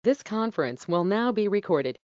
This conference will now be recorded.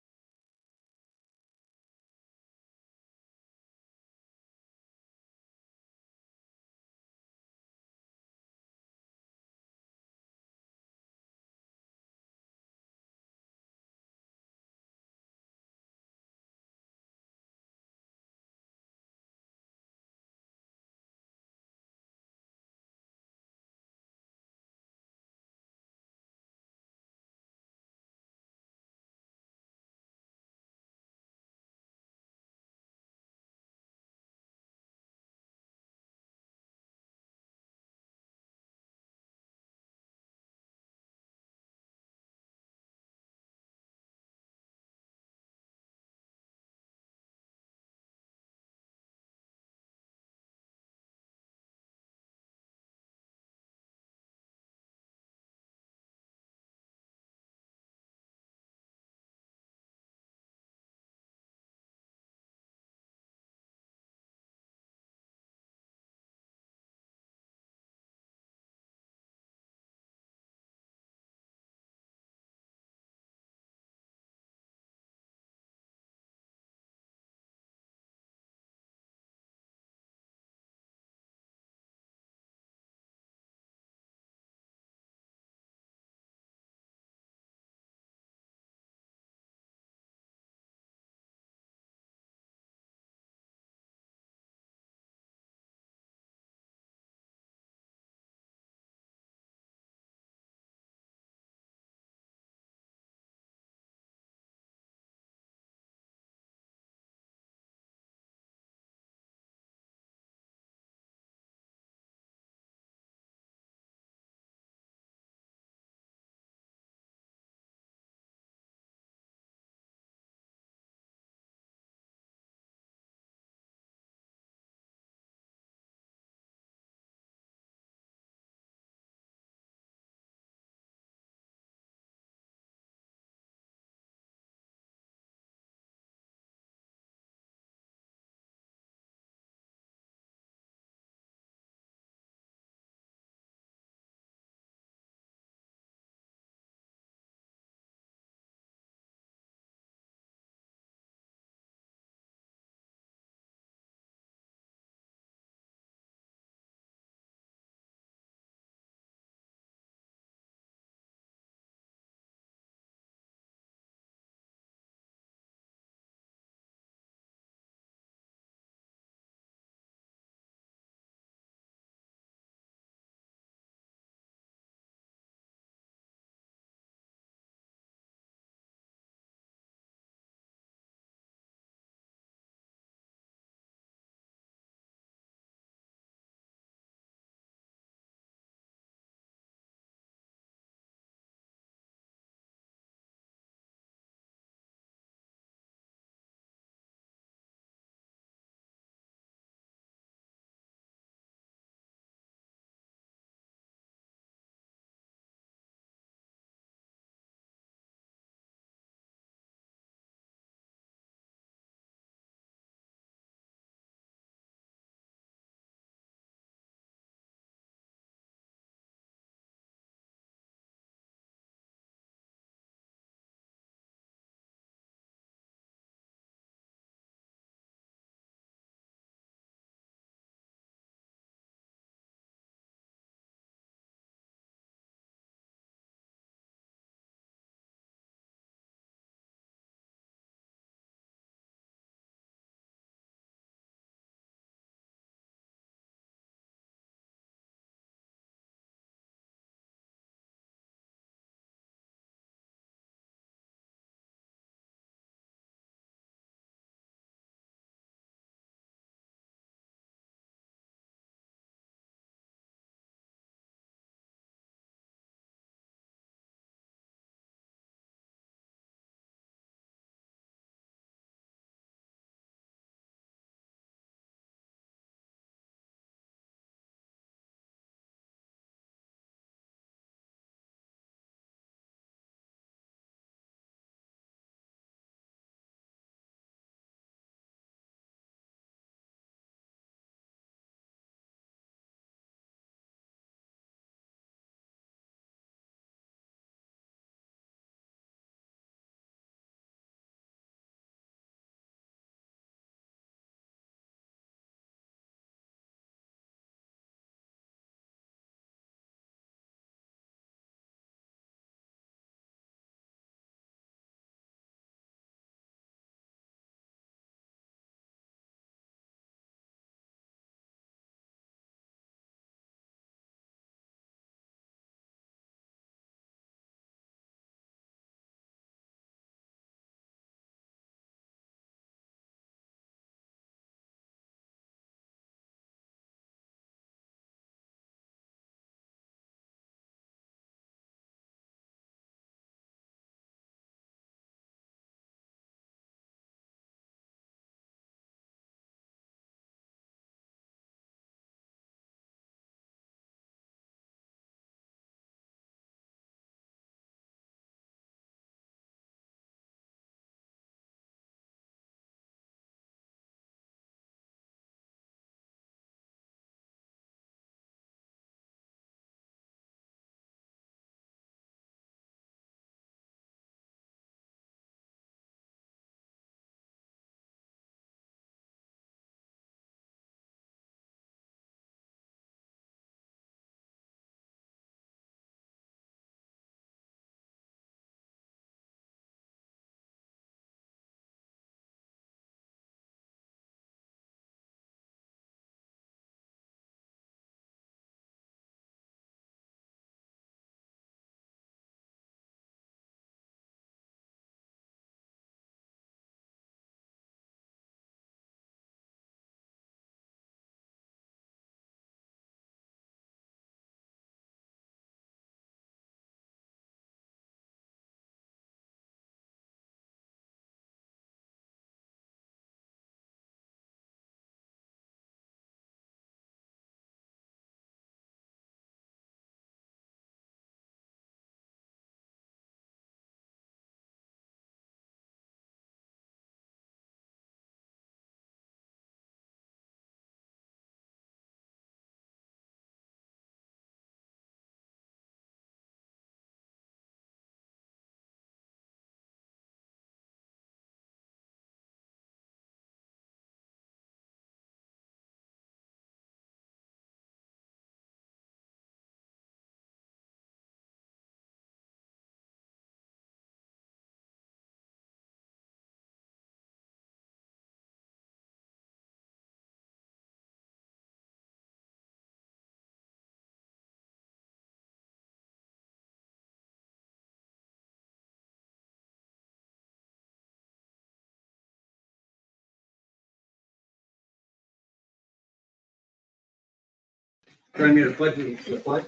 Join me to pledge the flag.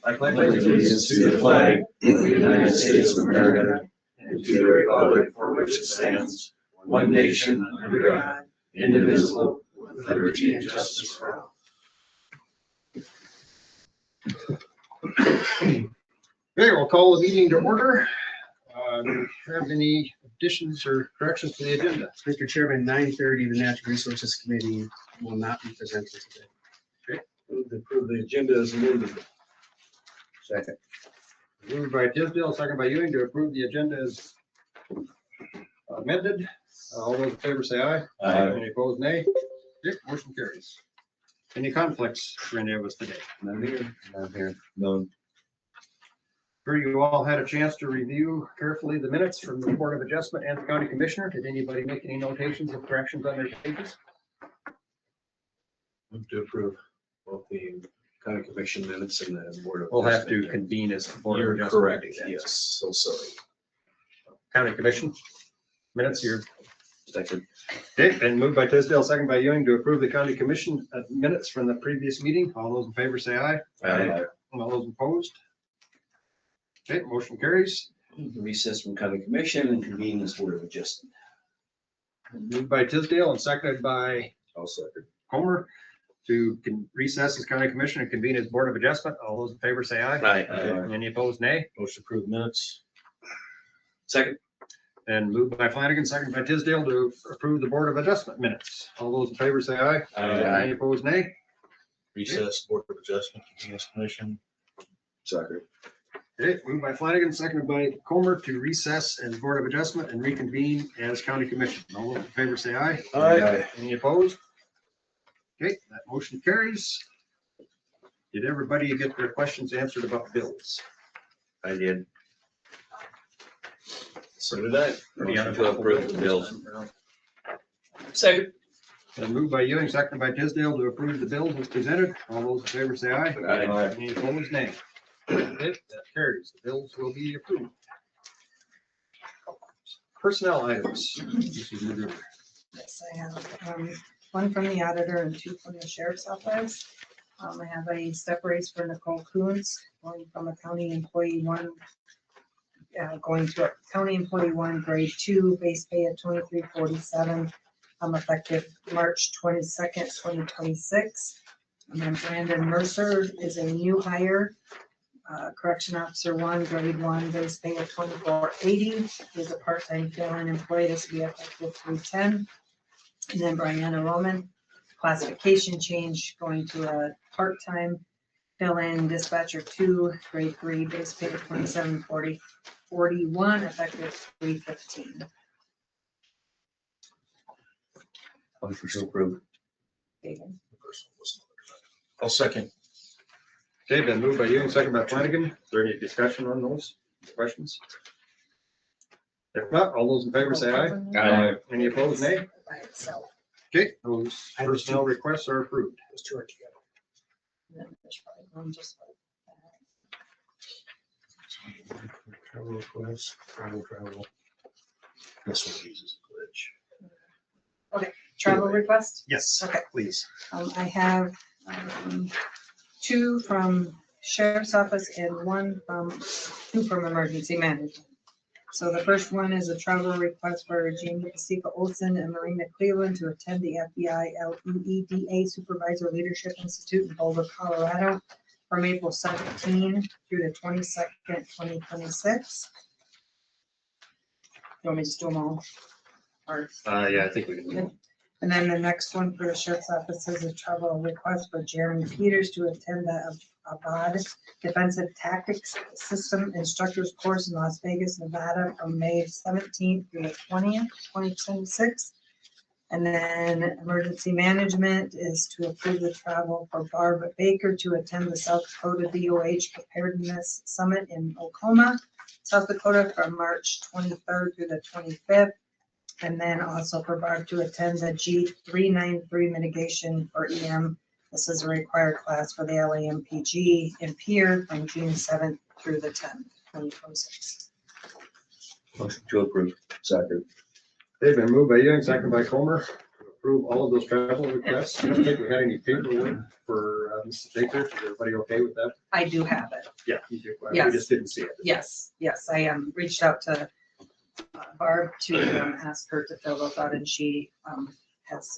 I pledge allegiance to the flag of the United States of America and to the republic for which it stands, one nation under God, indivisible, with liberty and justice for all. Okay, we'll call the meeting to order. Do you have any additions or corrections to the agenda? Mr. Chairman, 9:30, the Natural Resources Committee will not be presented today. Move to approve the agenda as amended. Second. Moved by Tisdale, second by Ewing to approve the agenda as amended. All those in favor say aye. Aye. Any opposed, nay. Okay, motion carries. Any conflicts for any of us today? None here. None here. None. Sure you all had a chance to review carefully the minutes from the Board of Adjustment and the County Commissioner. Did anybody make any notations of corrections on their pages? Move to approve both the county commission minutes and the board of. We'll have to Adjustment. convene as the Board of You're Adjustment. correct, to do that. yes, so sorry. County Commission minutes here. Second. Okay, and moved by Tisdale, second by Ewing to approve the County Commission minutes from the previous meeting. All those in favor say aye. Aye. All those opposed? Okay, motion carries. Recess from county commission and convene as board of adjustment. Moved by Tisdale and seconded by I'll second. Homer to recess as County Commission and convene as Board of Adjustment. All those in favor say aye. Aye. Any opposed, nay? Motion approved minutes. Second. And moved by Flanagan, seconded by Tisdale to approve the Board of Adjustment minutes. All those in favor say aye. Aye. Any opposed, nay? Recess, board of adjustment, convene commission. Second. Okay, moved by Flanagan, seconded by Comer to recess as Board of Adjustment and reconvene as County Commission. All those in favor say aye. Aye. Any opposed? Okay, that motion carries. Did everybody get their questions answered about bills? I did. So did I. Motion to approve the bills. Second. And moved by Ewing, seconded by Tisdale to approve the bills as presented. All those in favor say aye. Aye. Any opposed, nay. Okay, that carries. The bills will be approved. Personnel items. This is Magruder. Yes, I have one from the auditor and two from the sheriff's office. I have a step raise for Nicole Coons, going from a county employee one, going to a county employee one, grade 2, base pay at $23.47, effective March 22nd, 2026. And then Brandon Mercer is a new hire, correction officer 1, grade 1, base pay at $24.80. He's a part-time fill-in employee. This will be effective 3/10. And then Brianna Roman, classification change, going to a part-time fill-in dispatcher 2, grade 3, base pay at $27.41, effective 3/15. Motion to approve. David. I'll second. Okay, been moved by Ewing, seconded by Flanagan. Is there any discussion on those questions? If not, all those in favor say aye. Aye. Any opposed, nay? By itself. Okay, those personnel requests are approved. Those two are together. And then there's probably one just like that. Travel request, travel. This one uses glitch. Travel request? Yes, Okay. please. I have two from sheriff's office and two from emergency management. So the first one is a travel request for Jamie Pasica Olson and Marina Cleveland to attend the FBI LEEDA Supervisor Leadership Institute in Boulder, Colorado from April 17 through the 22nd, 2026. You want me to just do them all? Or Yeah, I think we can do it. and then the next one for the sheriff's office is a travel request for Jeremy Peters to attend the Abad Defensive Tactics System Instructors Course in Las Vegas, Nevada from May 17th through the 20th, 2026. And then emergency management is to approve the travel for Barb Baker to attend the South Dakota DOH Preparedness Summit in Oklahoma, South Dakota from March 23rd through the 25th. And then also for Barb to attend the G393 mitigation for EM. This is a required class for the LAMPG in Pier from June 7th through the 10th, 2026. Motion to approve. Second. They've been moved by Ewing, seconded by Comer, to approve all of those travel requests. I don't think we had any paperwork for Mrs. Baker. Is everybody okay with that? I do have it. Yeah, you do. We Yes. just didn't see it. Yes, I reached out to Barb to ask her to fill those out, and she has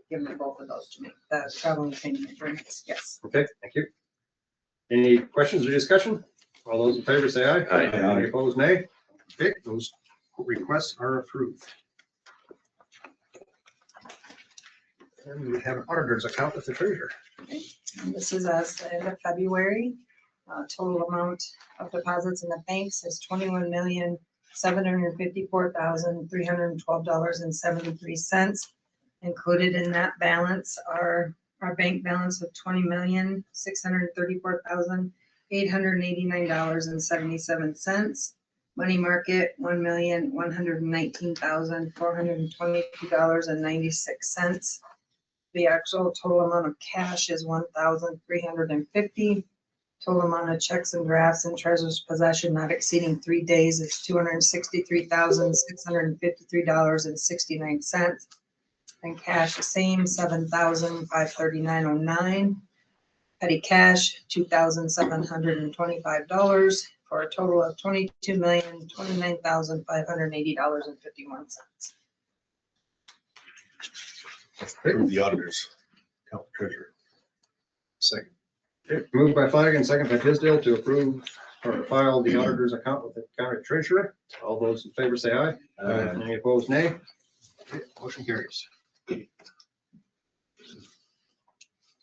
given me both of those to me, the traveling payment agreements, yes. Okay, thank you. Any questions or discussion? All those in favor say aye. Aye. Any opposed, nay? Okay, those requests are approved. And we have an auditor's account with the treasurer. And this is as the end of February. Total amount of deposits in the banks is $21,754,312.73. Included in that balance are our bank balance of $20,634,889.77. Money market, $1,119,422.96. The actual total amount of cash is $1,350. Total amount of checks and drafts in treasurer's possession not exceeding 3 days is $263,653.69. And cash the same, $7,539.09. Petty cash, $2,725 for a total of $22,029,580.51. Approve the auditors. Account treasurer. Second. Okay, moved by Flanagan, second by Tisdale to approve or file the auditor's account with the county treasurer. All those in favor say aye. Any opposed, nay? Okay, motion carries.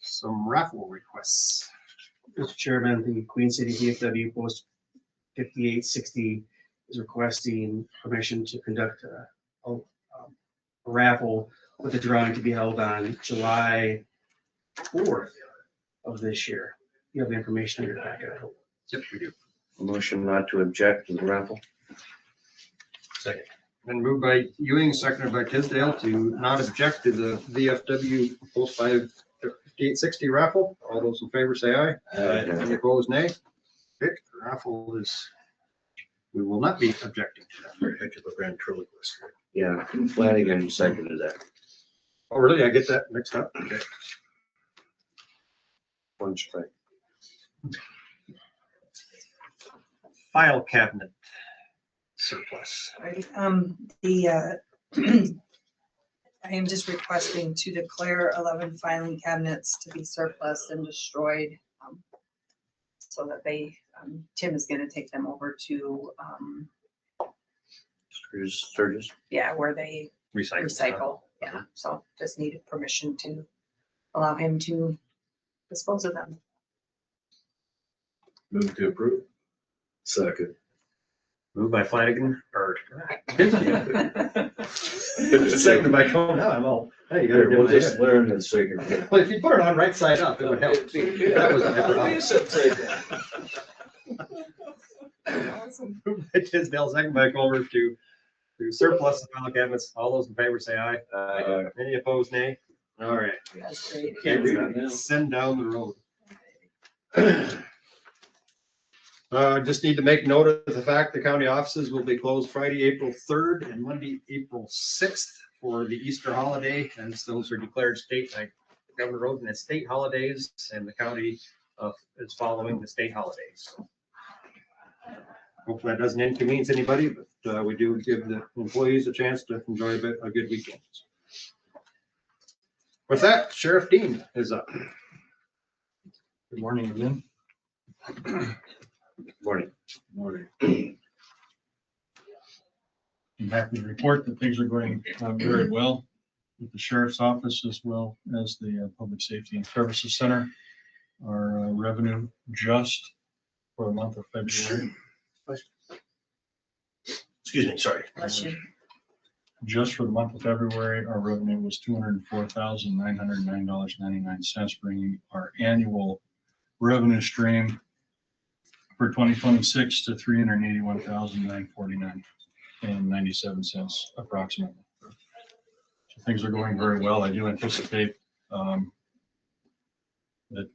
Some raffle requests. Mr. Chairman, the Queen City VFW Post 5860 is requesting permission to conduct a raffle with the drawing to be held on July 4th of this year. You have the information in your packet, I hope. Yep, we do. Motion not to object to the raffle. Second. Been moved by Ewing, seconded by Tisdale to not object to the VFW Post 5860 raffle. All those in favor say aye. Any opposed, nay? Okay, the raffle is, we will not be objecting to that. Very heck of a ventriloquist. Yeah, Flanagan seconded that. Oh, really? I get that mixed up? Okay. One strike. File cabinet surplus. Right, I am just requesting to declare 11 filing cabinets to be surplus and destroyed. So that they, Tim is gonna take them over to, Sturgis. yeah, where they Recycle. recycle. Yeah, so just needed permission to allow him to dispose of them. Move to approve. Second. Moved by Flanagan, or seconded by Cone. Now I'm all, hey, you gotta We'll do just it. learn and figure. Well, if you put it on right side up, it would help. That was never Moved by Tisdale, seconded by Culver to surplus the file cabinets. All those in favor say aye. Any opposed, nay? All right. That's great. Send down the road. Just need to make note of the fact the county offices will be closed Friday, April 3rd and Monday, April 6th for the Easter holiday, as those are declared state, like Governor Roden as state holidays, and the county is following the state holidays. Hopefully that doesn't inconvenience anybody, but we do give the employees a chance to enjoy a good weekend. With that, Sheriff Dean is up. Good morning again. Morning. Morning. I'm happy to report that things are going very well with the sheriff's office as well as the Public Safety and Services Center. Our revenue just for the month of February. Excuse me, sorry. Bless you. Just for the month of February, our revenue was $204,909.99, bringing our annual revenue stream for 2026 to $381,949.97 approximately. So things are going very well. I do anticipate that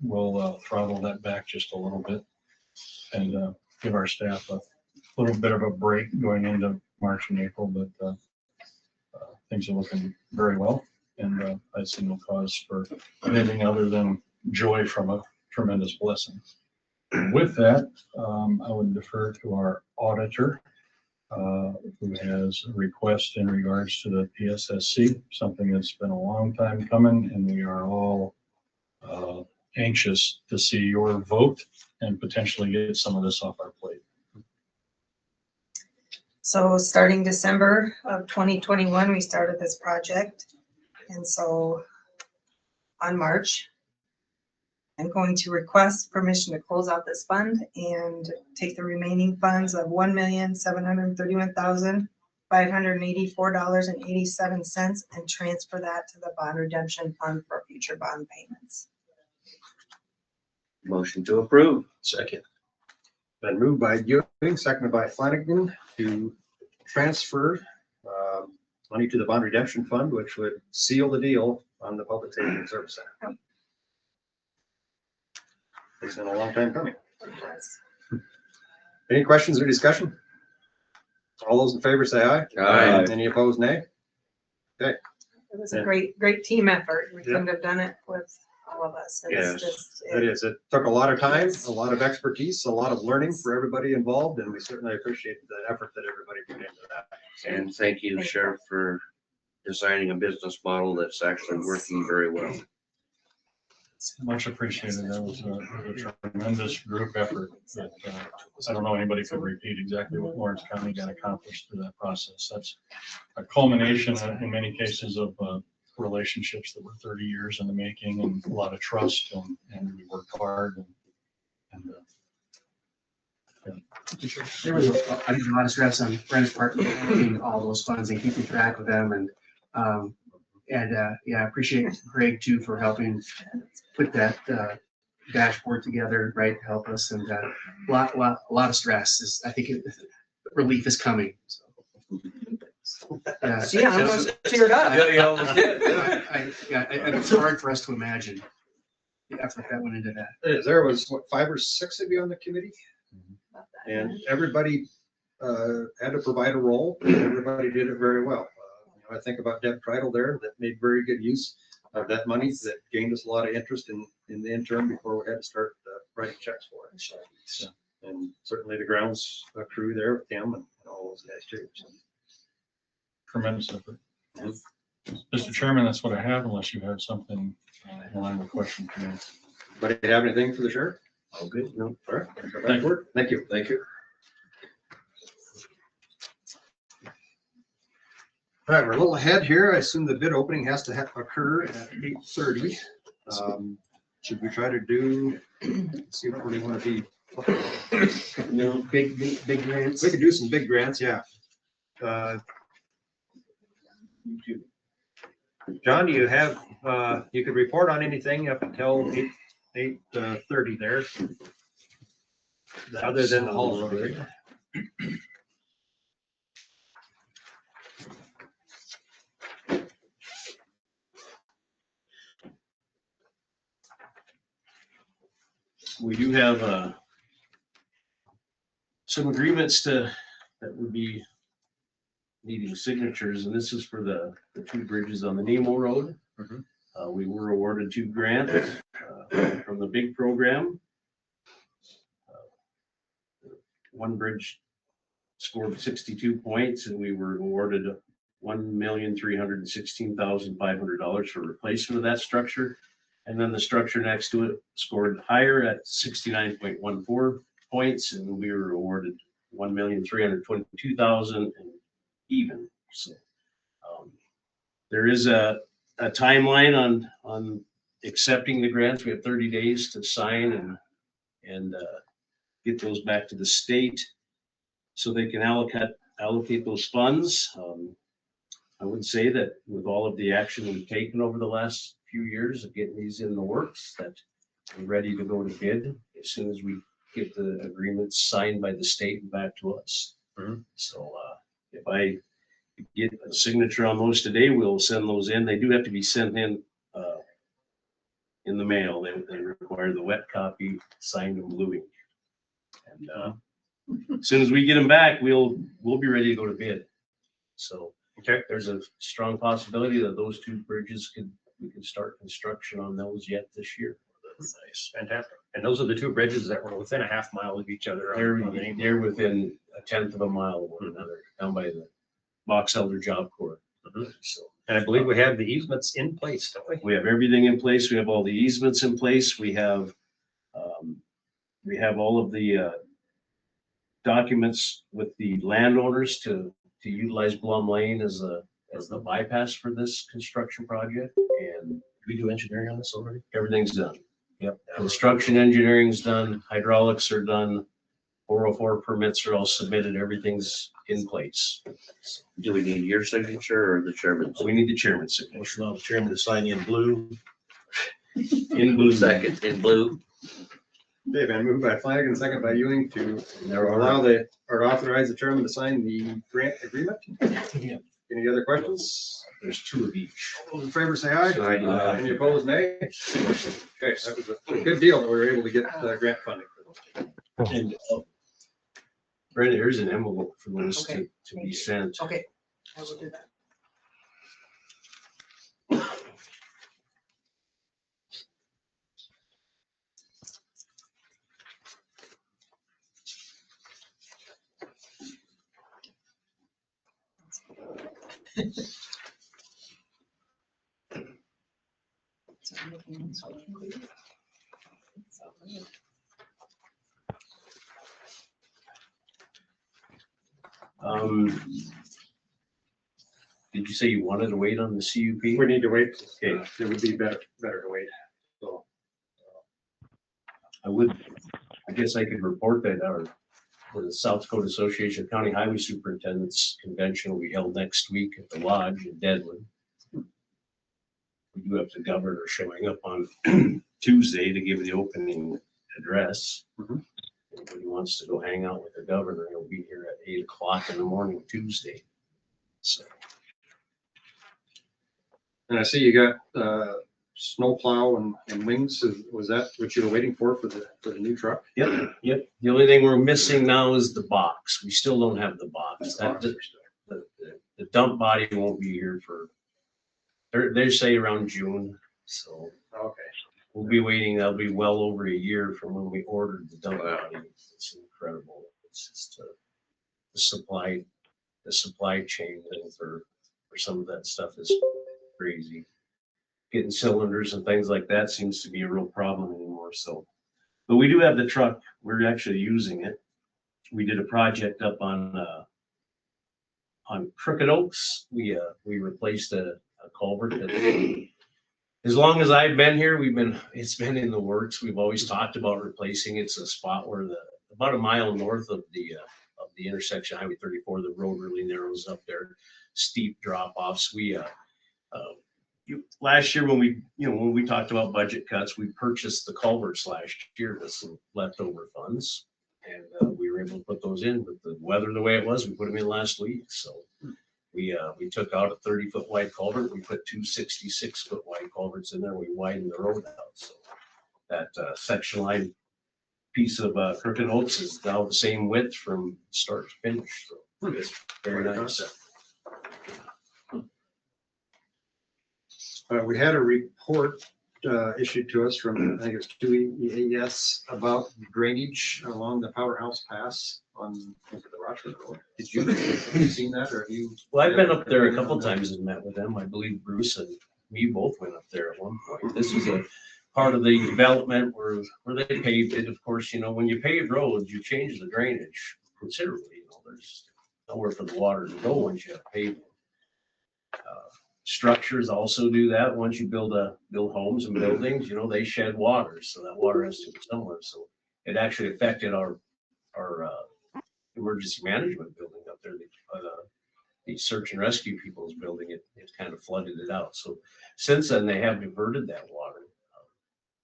we'll throttle that back just a little bit and give our staff a little bit of a break going into March and April, but things are looking very well. And I see no cause for anything other than joy from a tremendous blessing. With that, I would defer to our auditor, who has a request in regards to the PSSC, something that's been a long time coming, and we are all anxious to see your vote and potentially get some of this off our plate. So starting December of 2021, we started this project. And so on March, I'm going to request permission to close out this fund and take the remaining funds of $1,731,584.87 and transfer that to the bond redemption fund for future bond payments. Motion to approve. Second. Been moved by Ewing, seconded by Flanagan to transfer money to the bond redemption fund, which would seal the deal on the Public Safety and Service Center. It's been a long time coming. Any questions or discussion? All those in favor say aye. Aye. Any opposed, nay? It was a great team effort. We couldn't have done it with all of us. Yes, It is. It took a lot of time, a lot of expertise, a lot of learning for everybody involved, and we certainly appreciate the effort that everybody put into that. And thank you, Sheriff, for designing a business model that's actually working very well. Much appreciated. That was a tremendous group effort that I don't know anybody could repeat exactly what Lawrence County got accomplished through that process. That's a culmination in many cases of relationships that were 30 years in the making, and a lot of trust, and we worked hard. There was a lot of stress on Brent's part managing all those funds and keeping track of them, and yeah, I appreciate Greg too for helping put that dashboard together, right, to help us, and a lot of stress is, I think relief is coming. So. See, I almost teared up. It's hard for us to imagine the effort that went into that. It is. There was, what, 5 or 6 of you on the committee? And everybody had to provide a role. Everybody did it very well. I think about Deb Treidel there that made very good use of that money, that gained us a lot of interest in the interim before we had to start writing checks for it. So, and certainly the grounds crew there with Tim and all those guys too. So. Tremendous effort. Mr. Chairman, that's what I have, unless you have something in line with question for me. Anybody have anything for the sheriff? Oh, good. No. All right. Thank you. Thank you. Thank you. All right, we're a little ahead here. I assume the bid opening has to occur at 8:30. Should we try to do, let's see what we want to be. No, big grants. We could do some big grants, yeah. John, do you have, you could report on anything up until 8:30 there? Other than the Hall Road. We do have some agreements that would be needing signatures, and this is for the 2 bridges on the Nemo Road. Mhm. We were awarded 2 grants from the big program. One bridge scored 62 points, and we were awarded $1,316,500 for replacement of that structure. And then the structure next to it scored higher at 69.14 points, and we were awarded $1,322,000 and even. So there is a timeline on accepting the grants. We have 30 days to sign and get those back to the state so they can allocate those funds. I would say that with all of the action we've taken over the last few years of getting these in the works, that we're ready to go to bid as soon as we get the agreements signed by the state and back to us. Mhm. So if I get a signature on those today, we'll send those in. They do have to be sent in the mail. They require the wet copy signed in blue ink. And as soon as we get them back, we'll be ready to go to bid. So Okay. There's a strong possibility that those two bridges we could start construction on those yet this year. Nice, fantastic. And those are the two bridges that were within a half mile of each other. on the main. They're within a tenth of a mile of one another, down by the Box Elder Job Corps. Mhm. So And I believe we have the easements in place, don't we? we have everything in place. We have all the easements in place. We have all of the documents with the landowners to utilize Blum Lane as the bypass for this construction project. And We do engineering on this already? everything's done. Yep. Construction engineering's done, hydraulics are done, 404 permits are all submitted, everything's in place. Do we need your signature or the chairman's? We need the chairman's signature. Motion on the chairman to sign in blue. In blue. Second in blue. Okay, been moved by Flanagan, second by Ewing to There are allow or authorize the chairman to sign the grant agreement. Any other questions? There's two of each. All those in favor say aye. Aye. Any opposed, nay? Okay, that was a good deal that we were able to get grant funding for those. And Brenda, here's an envelope for those to be sent. Okay, I will do that. Did you say you wanted to wait on the CUP? We need to wait. Okay. It would be better to wait. So, I guess I could report that the South Dakota Association of County Highway Superintendents Convention will be held next week at the Lodge in Deadwood. We do have the governor showing up on Tuesday to give the opening address. Mhm. Anybody wants to go hang out with the governor, he'll be here at 8 o'clock in the morning Tuesday. So and I see you got snowplow and wings. Was that what you were waiting for the new truck? Yep. The only thing we're missing now is the box. We still don't have the box. The dump body won't be here for, they say around June. So Okay. we'll be waiting. That'll be well over a year from when we ordered the dump body. It's incredible. It's just the supply chain thing for some of that stuff is crazy. Getting cylinders and things like that seems to be a real problem anymore. So, but we do have the truck. We're actually using it. We did a project up on Crooked Oaks. We replaced a culvert. As long as I've been here, it's been in the works. We've always talked about replacing it. It's a spot where about a mile north of the intersection, Highway 34, the road really narrows up there, steep drop offs. Last year when we talked about budget cuts, we purchased the culverts last year with some leftover funds, and we were able to put those in. But the weather the way it was, we put them in last week. So we took out a 30-foot wide culvert. We put two 66-foot wide culverts in there. We widened the road out. So that section line piece of Crooked Oaks is now the same width from start to finish. So it's very nice. We had a report issued to us from, I think it's 2EAS about drainage along the Powerhouse Pass on the Rochford Road. Have you seen that, or have you? Well, I've been up there a couple times and met with them. I believe Bruce and me both went up there at one point. This is a part of the development where they paved it. Of course, when you pave roads, you change the drainage considerably. There's nowhere for the water to go once you have pavement. Structures also do that. Once you build homes and buildings, they shed water, so that water has to go somewhere. So it actually affected our emergency management building up there. The search and rescue people's building, it kind of flooded it out. So since then, they have diverted that water.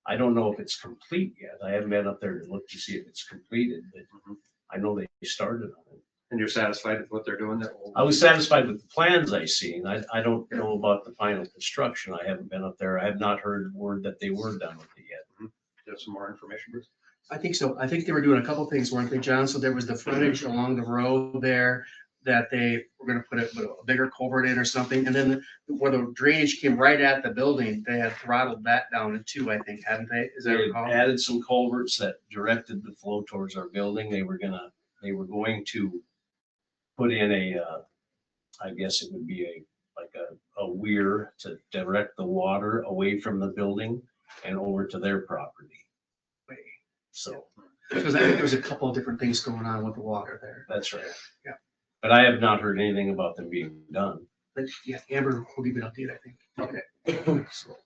I don't know if it's complete yet. I haven't been up there to look to see if it's completed, but I know they started on it. And you're satisfied with what they're doing? I was satisfied with the plans I seen. I don't know about the final construction. I haven't been up there. I have not heard word that they were done with it yet. Do you have some more information, Bruce? I think so. I think they were doing a couple things, weren't they, John? So there was the frontage along the road there. that they were gonna put a bigger culvert in or something, and then where the drainage came right at the building, they had throttled that down in two, I think, hadn't they? Is that They recall? added some culverts that directed the flow towards our building. They were going to put in I guess it would be a weir to direct the water away from the building and over to their property. So Because I think there was a couple of different things going on with the water there. that's right. Yeah. But I have not heard anything about them being done. But yeah, Amber will give you an update, I think. Okay. So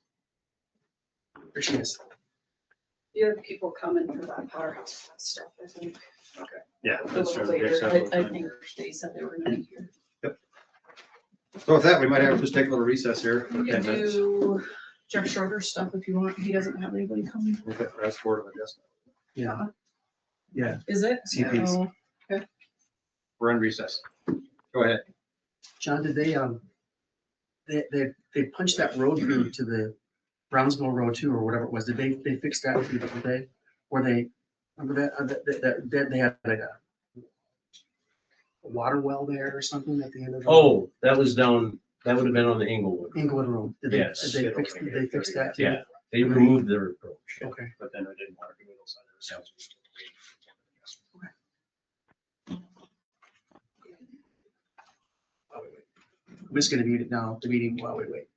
There she is. You have people coming for that powerhouse stuff, I think. Yeah. A little later, I think they said they were gonna be here. So with that, we might have to just take a little recess here. for You 10 can minutes. do Jeff Schroeder stuff if you want. He doesn't have anybody coming. Okay, that's Board of Adjustment. Yeah. Yeah. Is it? CPs. Oh, We're on recess. Go ahead. John, did they punched that road through to the Brownsville Road too, or whatever it was? Did they fix that through, didn't they? Where they, remember that they had like a water well there or something at the end of the oh, that was down, that would have been on the Inglewood. Inglewood Road? Yes. Did they fix that too? Yeah, they removed their approach. Okay. But then I didn't want to do those others. Oh, wait. I'm just gonna mute it now, the meeting while we wait.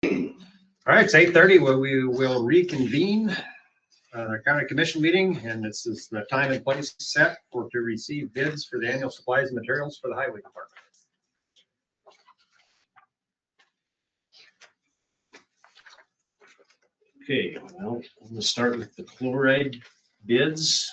All right, it's 8:30 where we will reconvene the county commission meeting, and this is the time and place set to receive bids for the annual supplies and materials for the highway department. Okay, well, I'm gonna start with the chloride bids.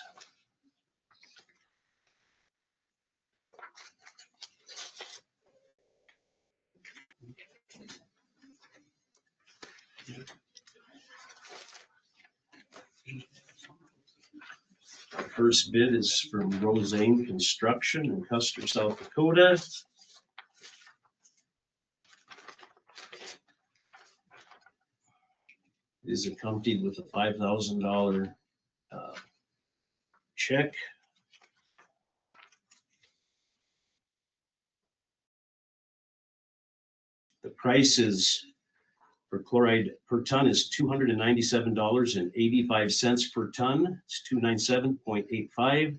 First bid is from Rosane Construction in Custer, South Dakota. It is accompanied with a $5,000 check. The price is for chloride per ton is $297.85 per ton. It's 297.85.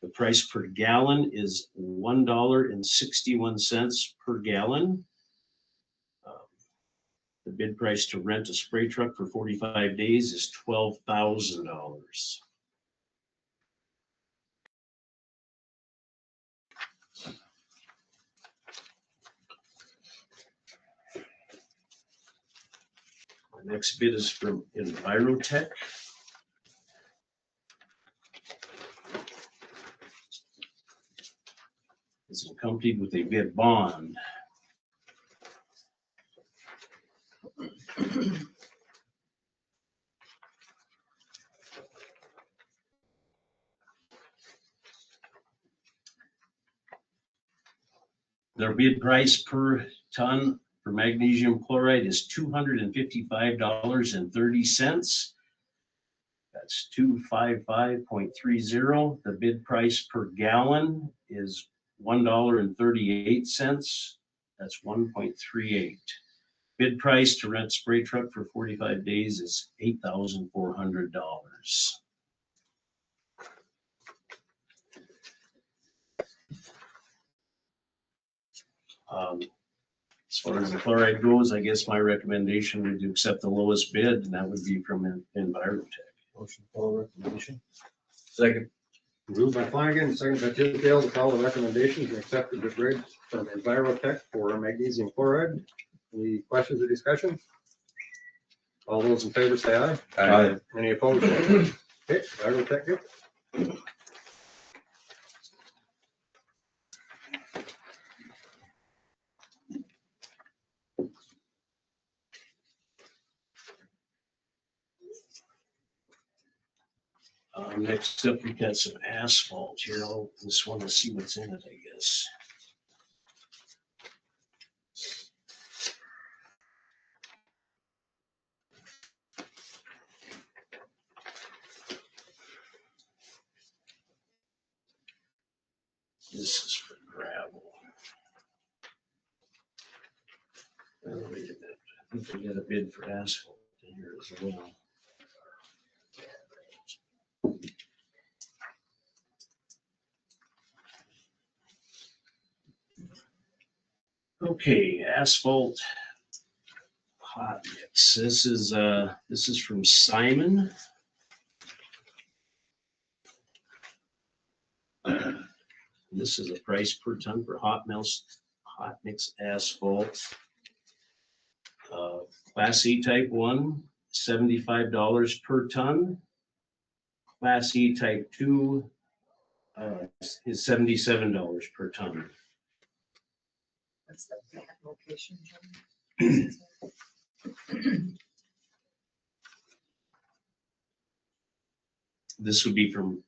The price per gallon is $1.61 per gallon. The bid price to rent a spray truck for 45 days is $12,000. The next bid is from Envirotech. It's accompanied with a bid bond. Their bid price per ton for magnesium chloride is $255.30. That's 255.30. The bid price per gallon is $1.38. That's 1.38. Bid price to rent spray truck for 45 days is $8,400. As far as the chloride goes, I guess my recommendation would be to accept the lowest bid, and that would be from Envirotech. Motion to follow recommendation. Second. Moved by Flanagan, second by Tisdale to follow the recommendations and accept the bid from Envirotech for magnesium chloride. Any questions or discussion? All those in favor say aye. Aye. Any opposed? Okay, Envirotech, good. Next up, we've got some asphalt here. I just want to see what's in it, I guess. This is for gravel. Oh, wait a minute. I think we got a bid for asphalt in here as well. Okay, asphalt hot mix. This is from Simon. This is a price per ton for hot mix asphalt. Class E type 1, $75 per ton. Class E type 2 is $77 per ton. What's the plant location, John? This would be from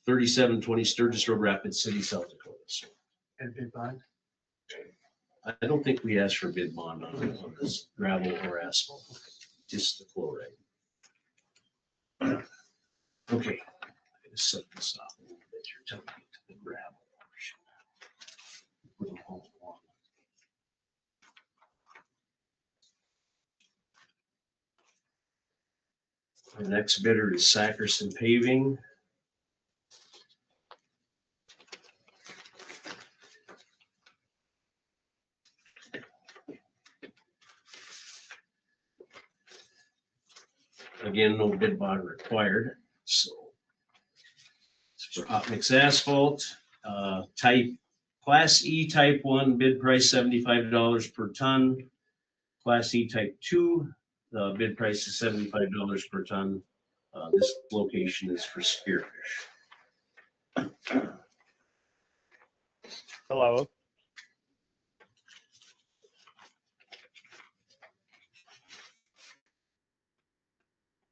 3720 Sturgis Road, Rapid City, South Dakota. So And bid bond. I don't think we asked for bid bond on this gravel or asphalt, just the chloride. Okay, I'm gonna set this up a little bit here till we get to the gravel portion. We'll hold on. The next bidder is Sackerson Paving. Again, no bid bond required, so. For hot mix asphalt, Class E Type 1, bid price $75 per ton. Class E Type 2, the bid price is $75 per ton. This location is for Spearfish. Hello.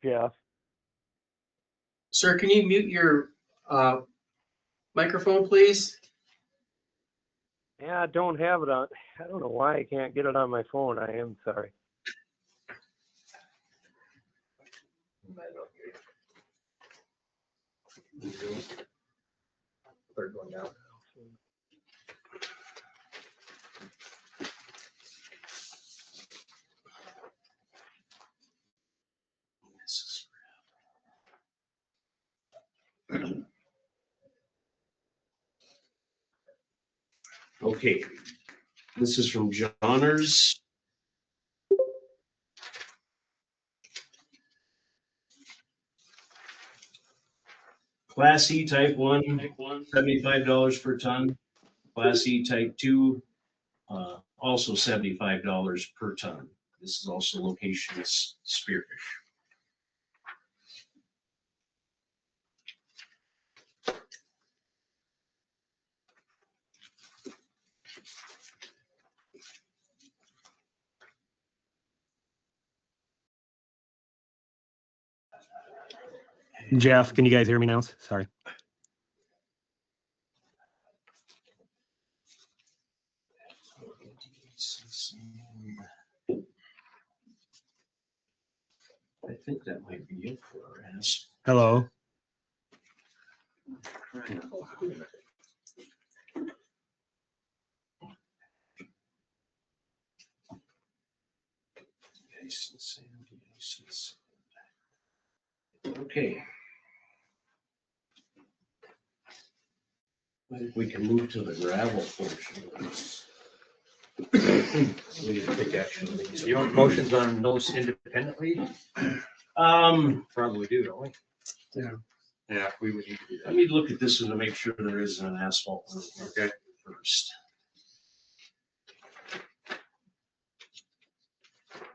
Jeff. Sir, can you mute your microphone, please? Yeah, I don't have it on. I don't know why I can't get it on my phone. I am sorry. Third one down. Okay, this is from Johners. Class E Type 1, $75 per ton. Class E Type 2, also $75 per ton. This is also location is Spearfish. Jeff, can you guys hear me now? Sorry. I think that might be it for our ask. Hello. Okay. I think we can move to the gravel portion of this. We need to take action on these. You want motions on those independently? Probably do, don't we? Yeah. Yeah, we would need to do Let that. me look at this one to make sure there isn't an asphalt one Okay. first.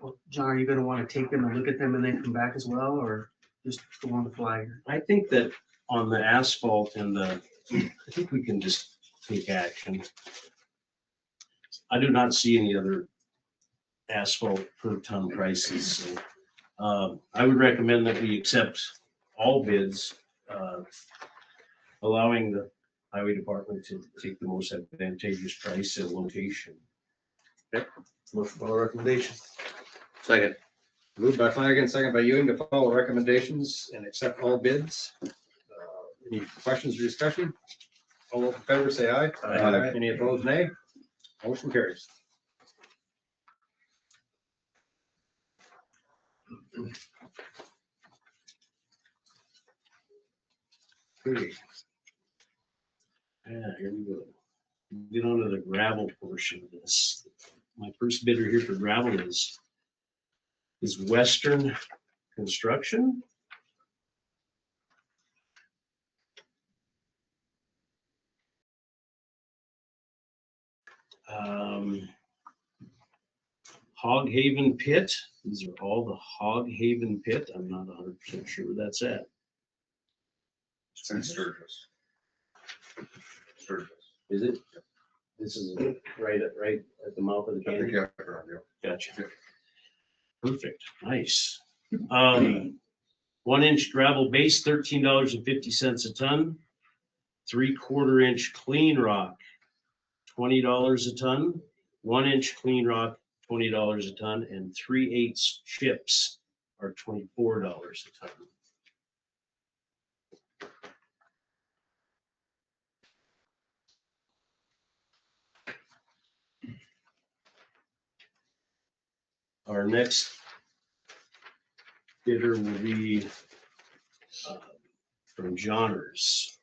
Well, John, are you gonna want to take them and look at them and then come back as well, or just go on the fly? I think that on the asphalt and I think we can just take action. I do not see any other asphalt per ton prices. So, I would recommend that we accept all bids, allowing the highway department to take the most advantageous price and location. Motion follow recommendation. Second. Moved by Flanagan, second by Ewing to follow recommendations and accept all bids. Any questions or discussion? All those in favor say aye. Aye. Any opposed, nay. Motion carries. Okay. Yeah, here we go. Get on to the gravel portion of this. My first bidder here for gravel is Western Construction. Hog Haven Pit. These are all the Hog Haven Pit. I'm not 100% sure where that's at. It's in Sturgis. Sturgis. Is it? This is right at the mouth of the canyon. Yeah. Gotcha. Perfect. Nice. 1-inch gravel base, $13.50 a ton. 3/4 inch clean rock, $20 a ton. 1-inch clean rock, $20 a ton, and 3/8 chips are $24 a ton. Our next bidder will be from Johners.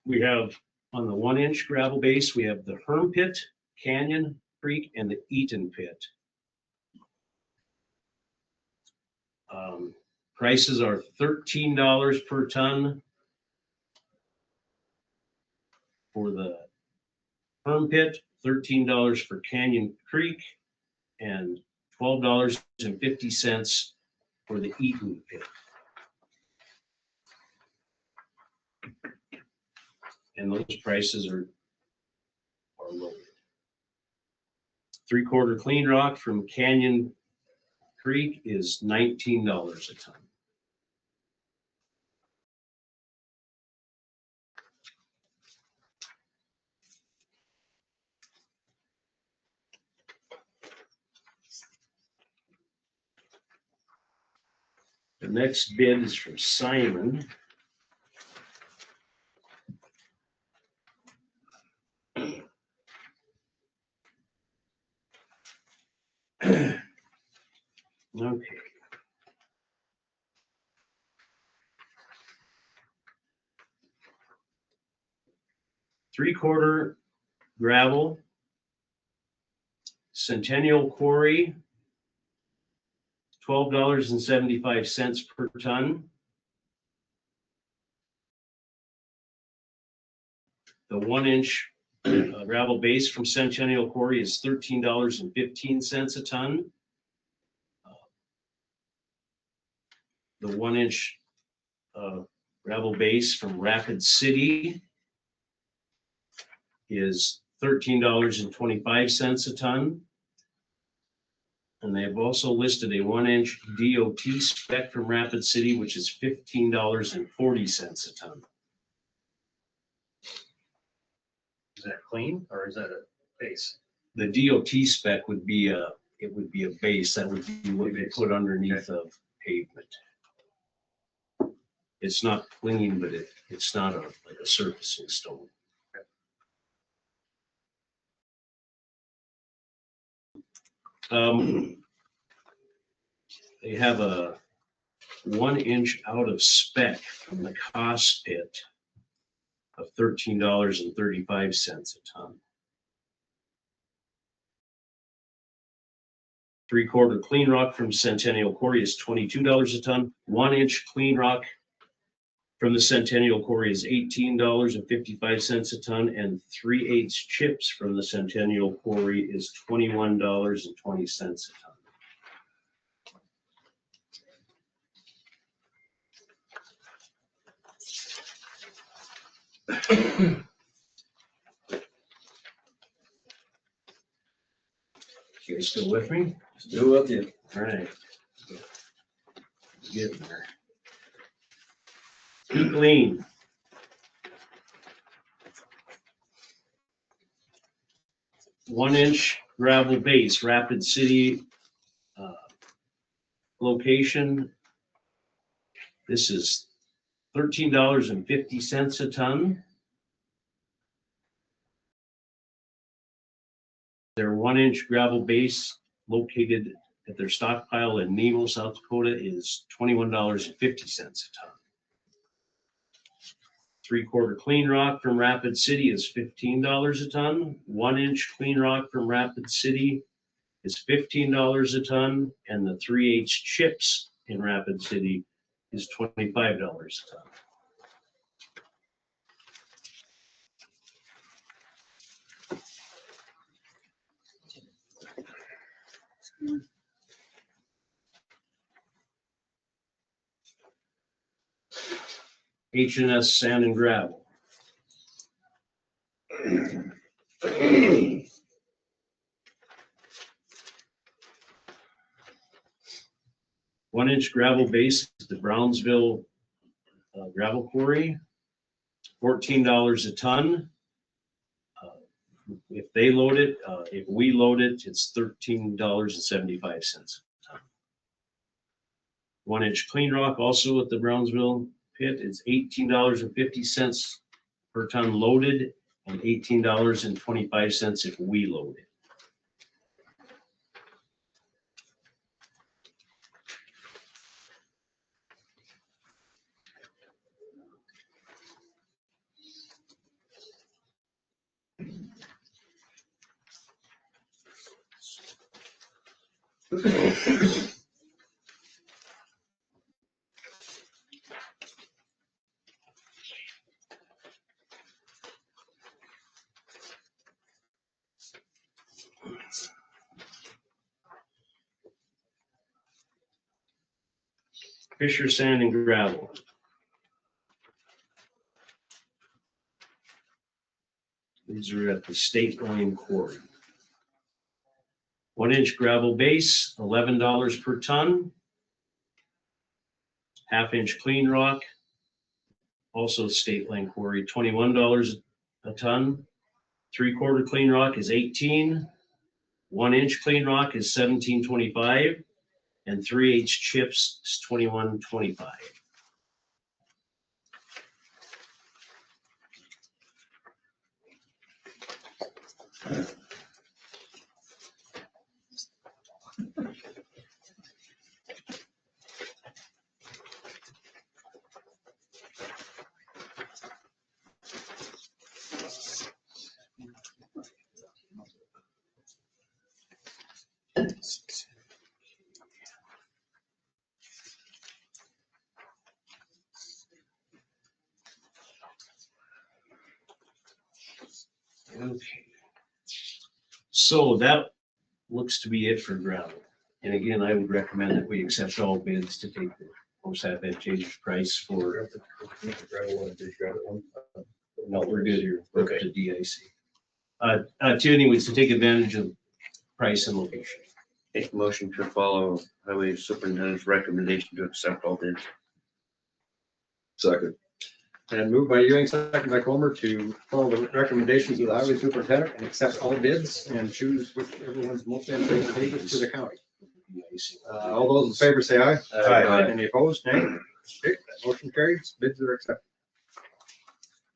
We have on the 1-inch gravel base, we have the Herm Pit, Canyon, Creek and the Eaton Pit. Prices are $13 per ton for the Perm Pit, $13 for Canyon Creek, and $12.50 for the Eaton Pit. And those prices are low. 3/4 clean rock from Canyon Creek is $19 a ton. The next bid is from Simon. Okay. Three-quarter gravel, Centennial Quarry, $12.75 per ton. The 1-inch gravel base from Centennial Quarry is $13.15 a ton. The 1-inch gravel base from Rapid City is $13.25 a ton. And they've also listed a 1-inch DOT spec from Rapid City, which is $15.40 a ton. Is that clean or is that a base? The DOT spec would be a base that would be what they put underneath of pavement. It's not clean, but it's not like a surfacing stone. They have a 1-inch out of spec from the Cost Pit of $13.35 a ton. 3/4 clean rock from Centennial Quarry is $22 a ton. 1-inch clean rock from the Centennial Quarry is $18.55 a ton, and 3/8 chips from the Centennial Quarry is $21.20 a ton. You guys still with me? Still with you. All right. Getting there. Peak lean. One-inch gravel base, Rapid City location. This is $13.50 a ton. Their 1-inch gravel base located at their stockpile in Nemo, South Dakota is $21.50 a ton. 3/4 clean rock from Rapid City is $15 a ton. 1-inch clean rock from Rapid City is $15 a ton. And the 3/8 chips in Rapid City is $25 a ton. H&S Sand and Gravel. One-inch gravel base, the Brownsville gravel quarry, $14 a ton. If they load it, if we load it, it's $13.75 a ton. 1-inch clean rock, also at the Brownsville pit, is $18.50 per ton loaded, and $18.25 if we load it. Fisher Sand and Gravel. These are at the State Line Quarry. 1-inch gravel base, $11 per ton. 1/2-inch clean rock, also State Line Quarry, $21 a ton. 3/4 clean rock is 18. 1-inch clean rock is 17.25, and 3/8 chips is 21.25. Okay. So that looks to be it for gravel. And again, I would recommend that we accept all bids to take the most advantageous price for. No, we're good here. We're up to DIC. To anyways, to take advantage of price and location. Make a motion to follow highway superintendent's recommendation to accept all bids. Second. And moved by Ewing, second by Comer, to follow the recommendations of the highway superintendent and accept all bids and choose whichever one's most advantageous to the county. All those in favor say aye. Aye. Any opposed? Nay. Okay, that motion carries. Bids are accepted.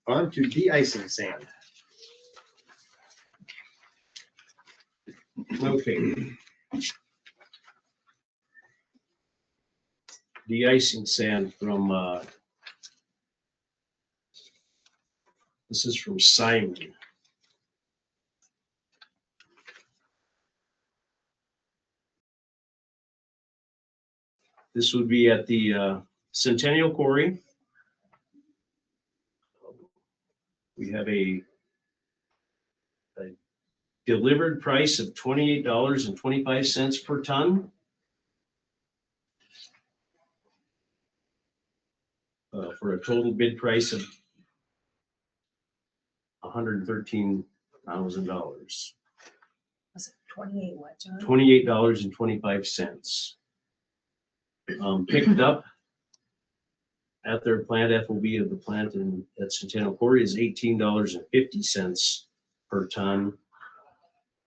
On to de-icing sand. Okay. De-icing sand from, this is from Simon. This would be at the Centennial Quarry. We have a delivered price of $28.25 per ton. For a total bid price of $113,000. Was it 28 what, John? $28.25. Picked up at their plant, FOB of the plant at Centennial Quarry is $18.50 per ton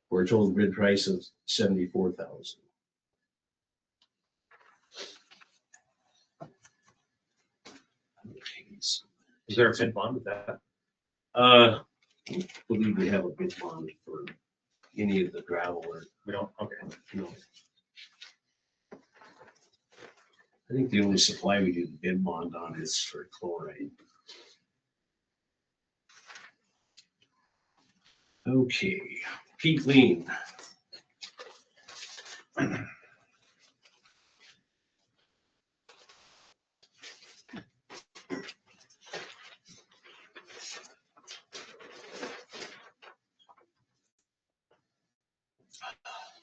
for a total bid price of $74,000. Is there a bid bond with that? I believe we have a bid bond for any of the gravel or, We don't, okay. no. I think the only supply we do the bid bond on is for chloride. Okay, Pete Lean.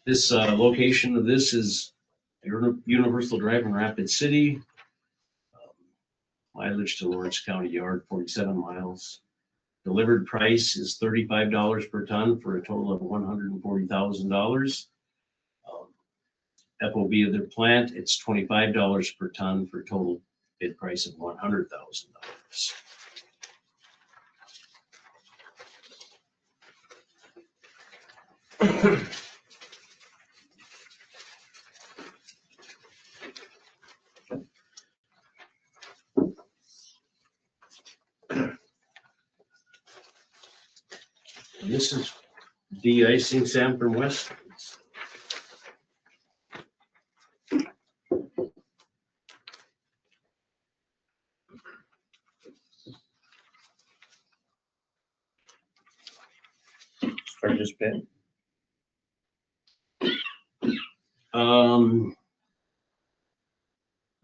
This location of this is Universal Drive in Rapid City. Mileage to Lawrence County Yard, 47 miles. Delivered price is $35 per ton for a total of $140,000. FOB of their plant, it's $25 per ton for a total bid price of $100,000. This is de-icing sand from West. Largest bid.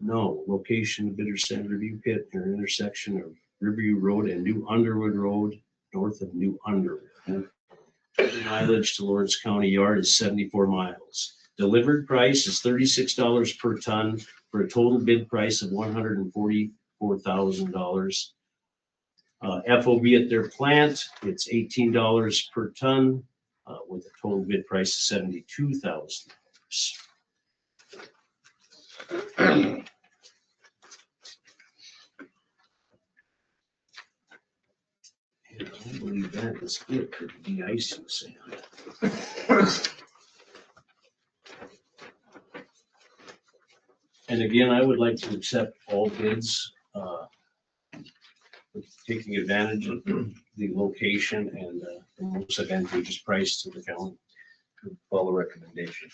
No, location, bidder sand review pit near intersection of Riverview Road and New Underwood Road, north of New Underwood. Mileage to Lawrence County Yard is 74 miles. Delivered price is $36 per ton for a total bid price of $144,000. FOB at their plant, it's $18 per ton with a total bid price of $72,000. And I believe that is it for the de-icing sand. And again, I would like to accept all bids, taking advantage of the location and the most advantageous price to the county. Follow recommendation.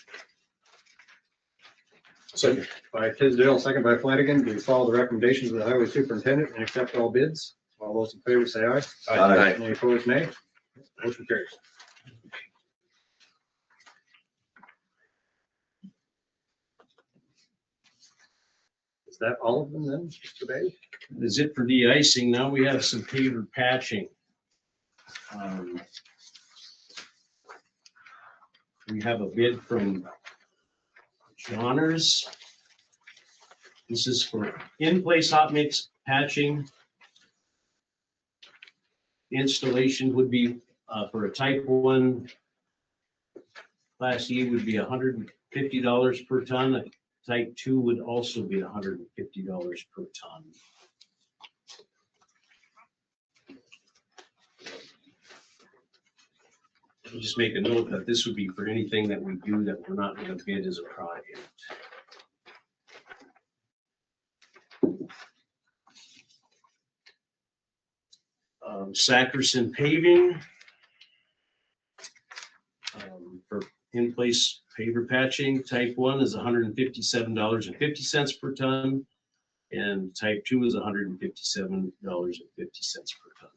Second by Tisdale, second by Flanagan. Do we follow the recommendations of the highway superintendent and accept all bids? All those in favor say aye. Aye. Any opposed, nay? Motion carries. Is that all of them then today? That is it for de-icing. Now we have some paver patching. We have a bid from Johners. This is for in-place hot mix patching. The installation would be for a type 1 Class E would be $150 per ton. A type 2 would also be $150 per ton. I'll just make a note that this would be for anything that we do that we're not going to bid as a project. Sackerson paving for in-place paver patching. Type 1 is $157.50 per ton, and type 2 is $157.50 per ton.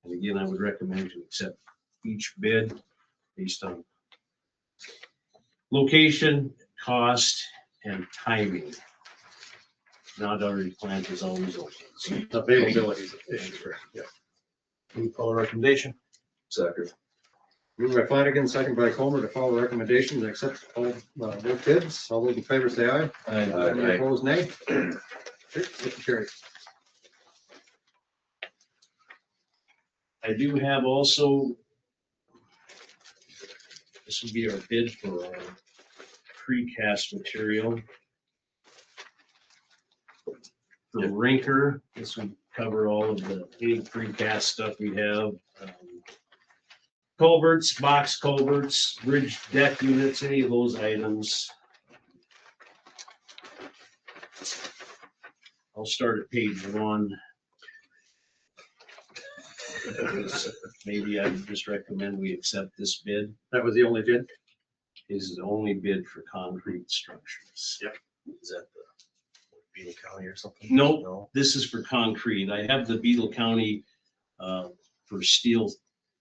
And again, I would recommend to accept each bid based on location, cost, and timing. Not already planned is always open. So Availability is an issue. Yeah. Follow recommendation. Second. Moved by Flanagan, second by Comer to follow the recommendations and accept all both bids. All those in favor say aye. Any opposed, nay? Okay, motion carries. I do have also, this would be our bid for our precast material. For Rinker, this would cover all of the any precast stuff we have. Culverts, box culverts, bridge deck units, any of those items. I'll start at page 1. Maybe I would just recommend we accept this bid. That was the only bid? This is the only bid for concrete structures. Yep. Is that the Beatty County or something? Nope. No. This is for concrete. I have the Beetle County for steel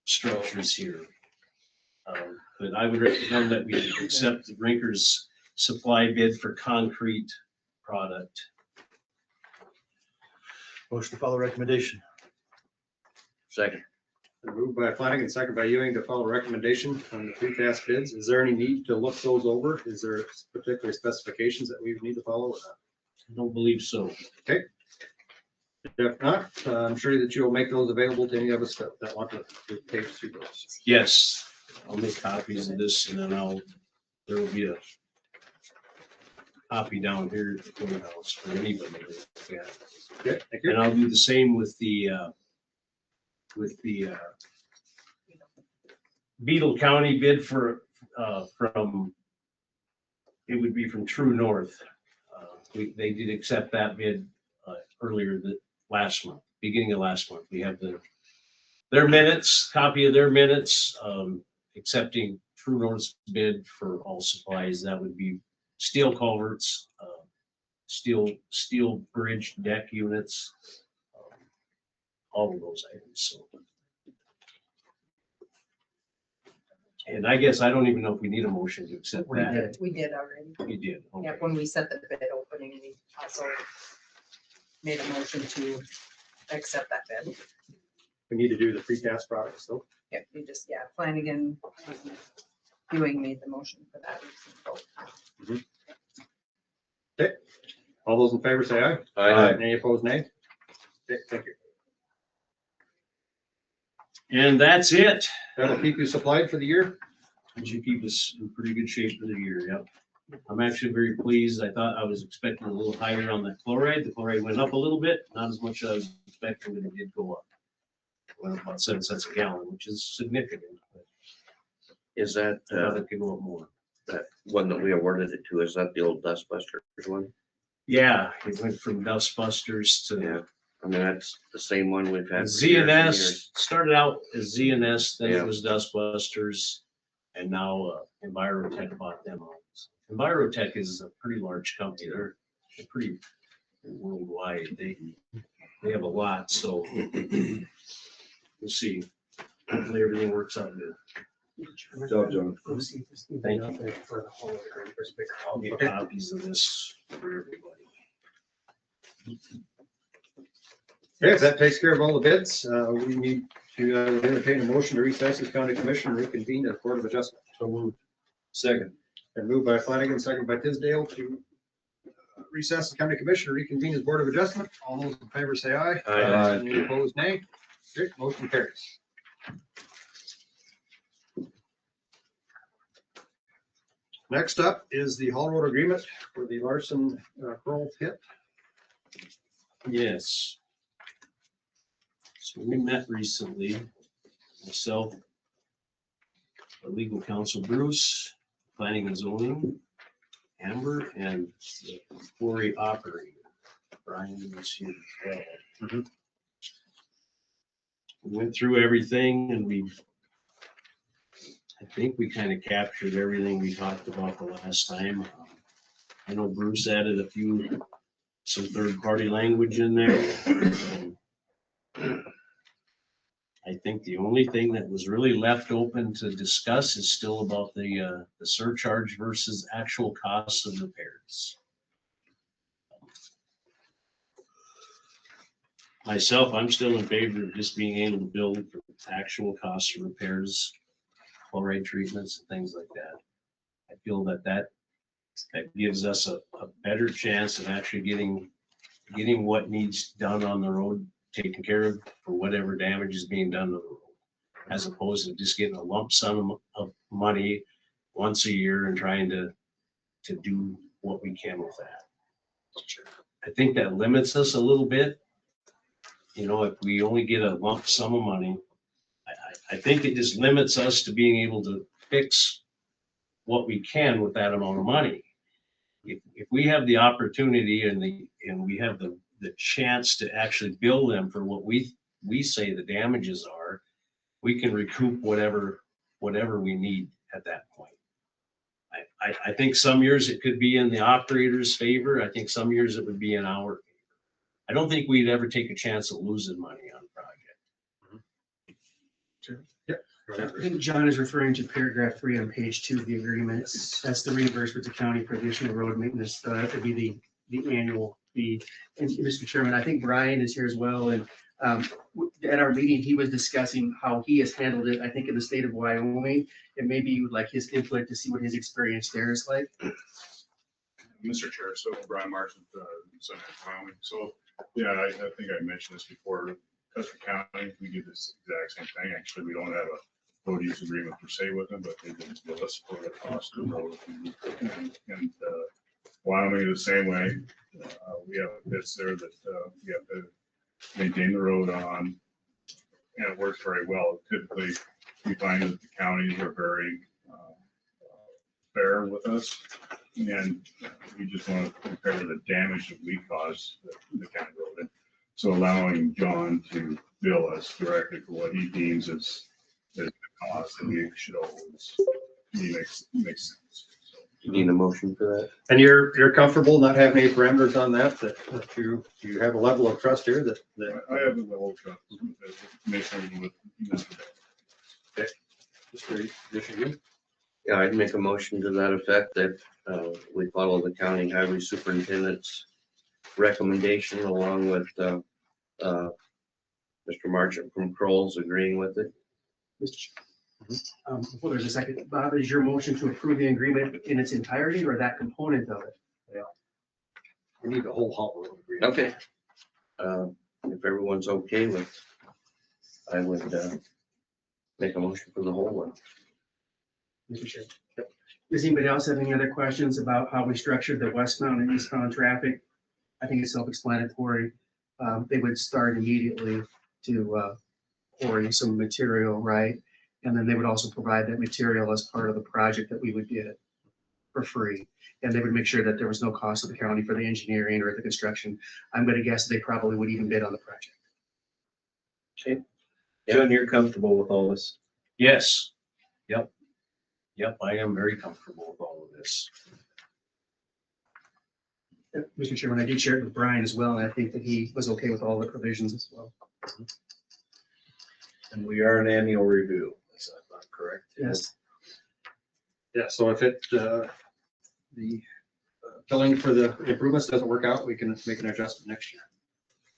structures here. But I would recommend that we accept the Rinker's supply bid for concrete product. Motion to follow recommendation. Second. Moved by Flanagan, second by Ewing to follow recommendation on the precast bids. Is there any need to look those over? Is there particular specifications that we need to follow with that? I don't believe so. If not, I'm sure that you'll make those available to any of us that want to page through those. Yes, I'll make copies of this and then there will be a copy down here at the courthouse for anybody. Yeah. Okay, thank you. And I'll do the same with the Beetle County bid for, it would be from True North. They did accept that bid earlier last month, beginning of last month. We have their minutes, copy of their minutes, accepting True North's bid for all supplies. That would be steel culverts, steel bridge deck units, all of those items. And I guess I don't even know if we need a motion to accept We that. did. We did already. We did. Okay. Yeah, when we set the bid opening, we also made a motion to accept that bid. We need to do the precast products, so. Yeah, we just, yeah, Flanagan, Ewing made the motion for that. Okay, all those in favor say aye. Aye. Any opposed, nay? Okay, thank you. And that's it. That'll keep you supplied for the year? It should keep us in pretty good shape for the year, yep. I'm actually very pleased. I thought I was expecting a little higher on the chloride. The chloride went up a little bit, not as much as I was expecting, but it did go up. Went up about 7 cents a gallon, which is significant. But Is that, I thought it could go up more. that one that we awarded it to, is that the old Dust Busters one? Yeah, it went from Dust Busters Yeah, to I mean, that's the same one we've had. for Z years and and S. years. Started out as Z and S, then Yeah. it was Dust Busters, and now Envirotech bought them out. Envirotech is a pretty large company. They're pretty worldwide. They have a lot, so we'll see. Hopefully everything works out good. Job, John. Thank you. For the whole agreement, there's a big- I'll get copies of this for everybody. Okay, if that takes care of all the bids, we need to entertain a motion to recess as county commission and reconvene as board of adjustment. So moved. Second. And moved by Flanagan, second by Tisdale to recess the county commission and reconvene as board of adjustment. All those in favor say aye. Aye. Any opposed, nay? Great, motion carries. Next up is the haul road agreement for the Larson Pearl pit. Yes. So we met recently, myself, our legal counsel Bruce, planning and zoning, Amber, and the quarry operator, Brian was here as well. Mhm. We went through everything and I think we kind of captured everything we talked about the last time. I know Bruce added some third-party language in there. I think the only thing that was really left open to discuss is still about the surcharge versus actual costs of repairs. Myself, I'm still in favor of just being able to bill for actual costs of repairs, chloride treatments and things like that. I feel that gives us a better chance of actually getting what needs done on the road taken care of for whatever damage is being done to the road, as opposed to just getting a lump sum of money once a year and trying to do what we can with that. I think that limits us a little bit. You know, if we only get a lump sum of money, I think it just limits us to being able to fix what we can with that amount of money. If we have the opportunity and we have the chance to actually bill them for what we say the damages are, we can recoup whatever we need at that point. I think some years it could be in the operator's favor. I think some years it would be in our favor. I don't think we'd ever take a chance of losing money on a project. I think John is referring to paragraph 3 on page 2 of the agreement. That's the reimbursement to county for additional road maintenance. That would be the annual fee. And Mr. Chairman, I think Brian is here as well. And at our meeting, he was discussing how he has handled it, I think, in the state of Wyoming. And maybe you would like his input to see what his experience there is like. Mr. Chair, so Brian Martin, Senator Wyoming. So, yeah, I think I mentioned this before. Custer County, we do this exact same thing. Actually, we don't have a road use agreement per se with them, but they did bill us for the cost of the road. And Wyoming is the same way. We have bits there that we have to maintain the road on, and it works very well. Typically, we find that the counties are very fair with us, and we just want to compare the damage that we caused the county road. And so allowing John to bill us directly for what he deems as the cost that we should always makes sense. So, You need a motion for that? And you're comfortable not having any parameters on that you have a level of trust here that I have a level of trust with the commissioner with Mr. Beck. Mr. Commissioner, Yeah, I'd make a motion to that effect that we follow the county highway superintendent's recommendation along with Mr. Marchant from Kroll's agreeing with it. Before there's a second, Bob, is your motion to approve the agreement in its entirety or that component of it? we need the whole haul road agreement. Okay. If everyone's okay with, I would make a motion for the whole one. Mr. Chair. Does anybody else have any other questions about how we structured the westbound and eastbound traffic? I think it's self-explanatory. They would start immediately to pouring some material, right? And then they would also provide that material as part of the project that we would get for free. And they would make sure that there was no cost to the county for the engineering or the construction. I'm gonna guess they probably would even bid on the project. John, you're comfortable with all this? Yes. Yep. Yep, I am very comfortable with all of this. Mr. Chairman, I did share it with Brian as well, and I think that he was okay with all the provisions as well. And we are an annual review, is that not correct? Yes. Yeah, so if the billing for the improvements doesn't work out, we can make an adjustment next year.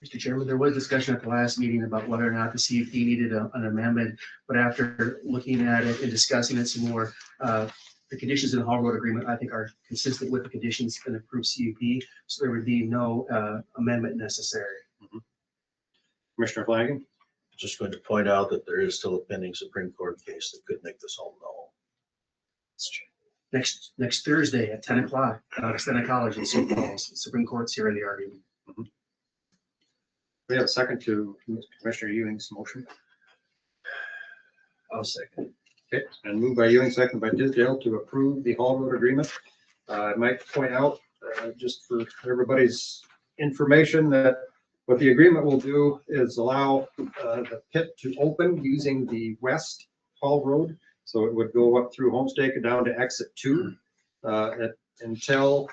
Mr. Chairman, there was discussion at the last meeting about whether or not the CUP needed an amendment, but after looking at it and discussing it some more, the conditions in the Haul Road Agreement, I think, are consistent with the conditions in the approved CUP, so there would be no amendment necessary. Commissioner Flanagan? Just going to point out that there is still a pending Supreme Court case that could make this all null. Next Thursday at 10 o'clock, Senate College in Sioux Falls, Supreme Court's here in the argument. We have a second to Commissioner Ewing's motion. I'll second. Okay, and moved by Ewing, second by Tisdale to approve the Haul Road Agreement. I might point out, just for everybody's information, that what the agreement will do is allow the pit to open using the west Haul Road. So it would go up through Homestake and down to exit 2 until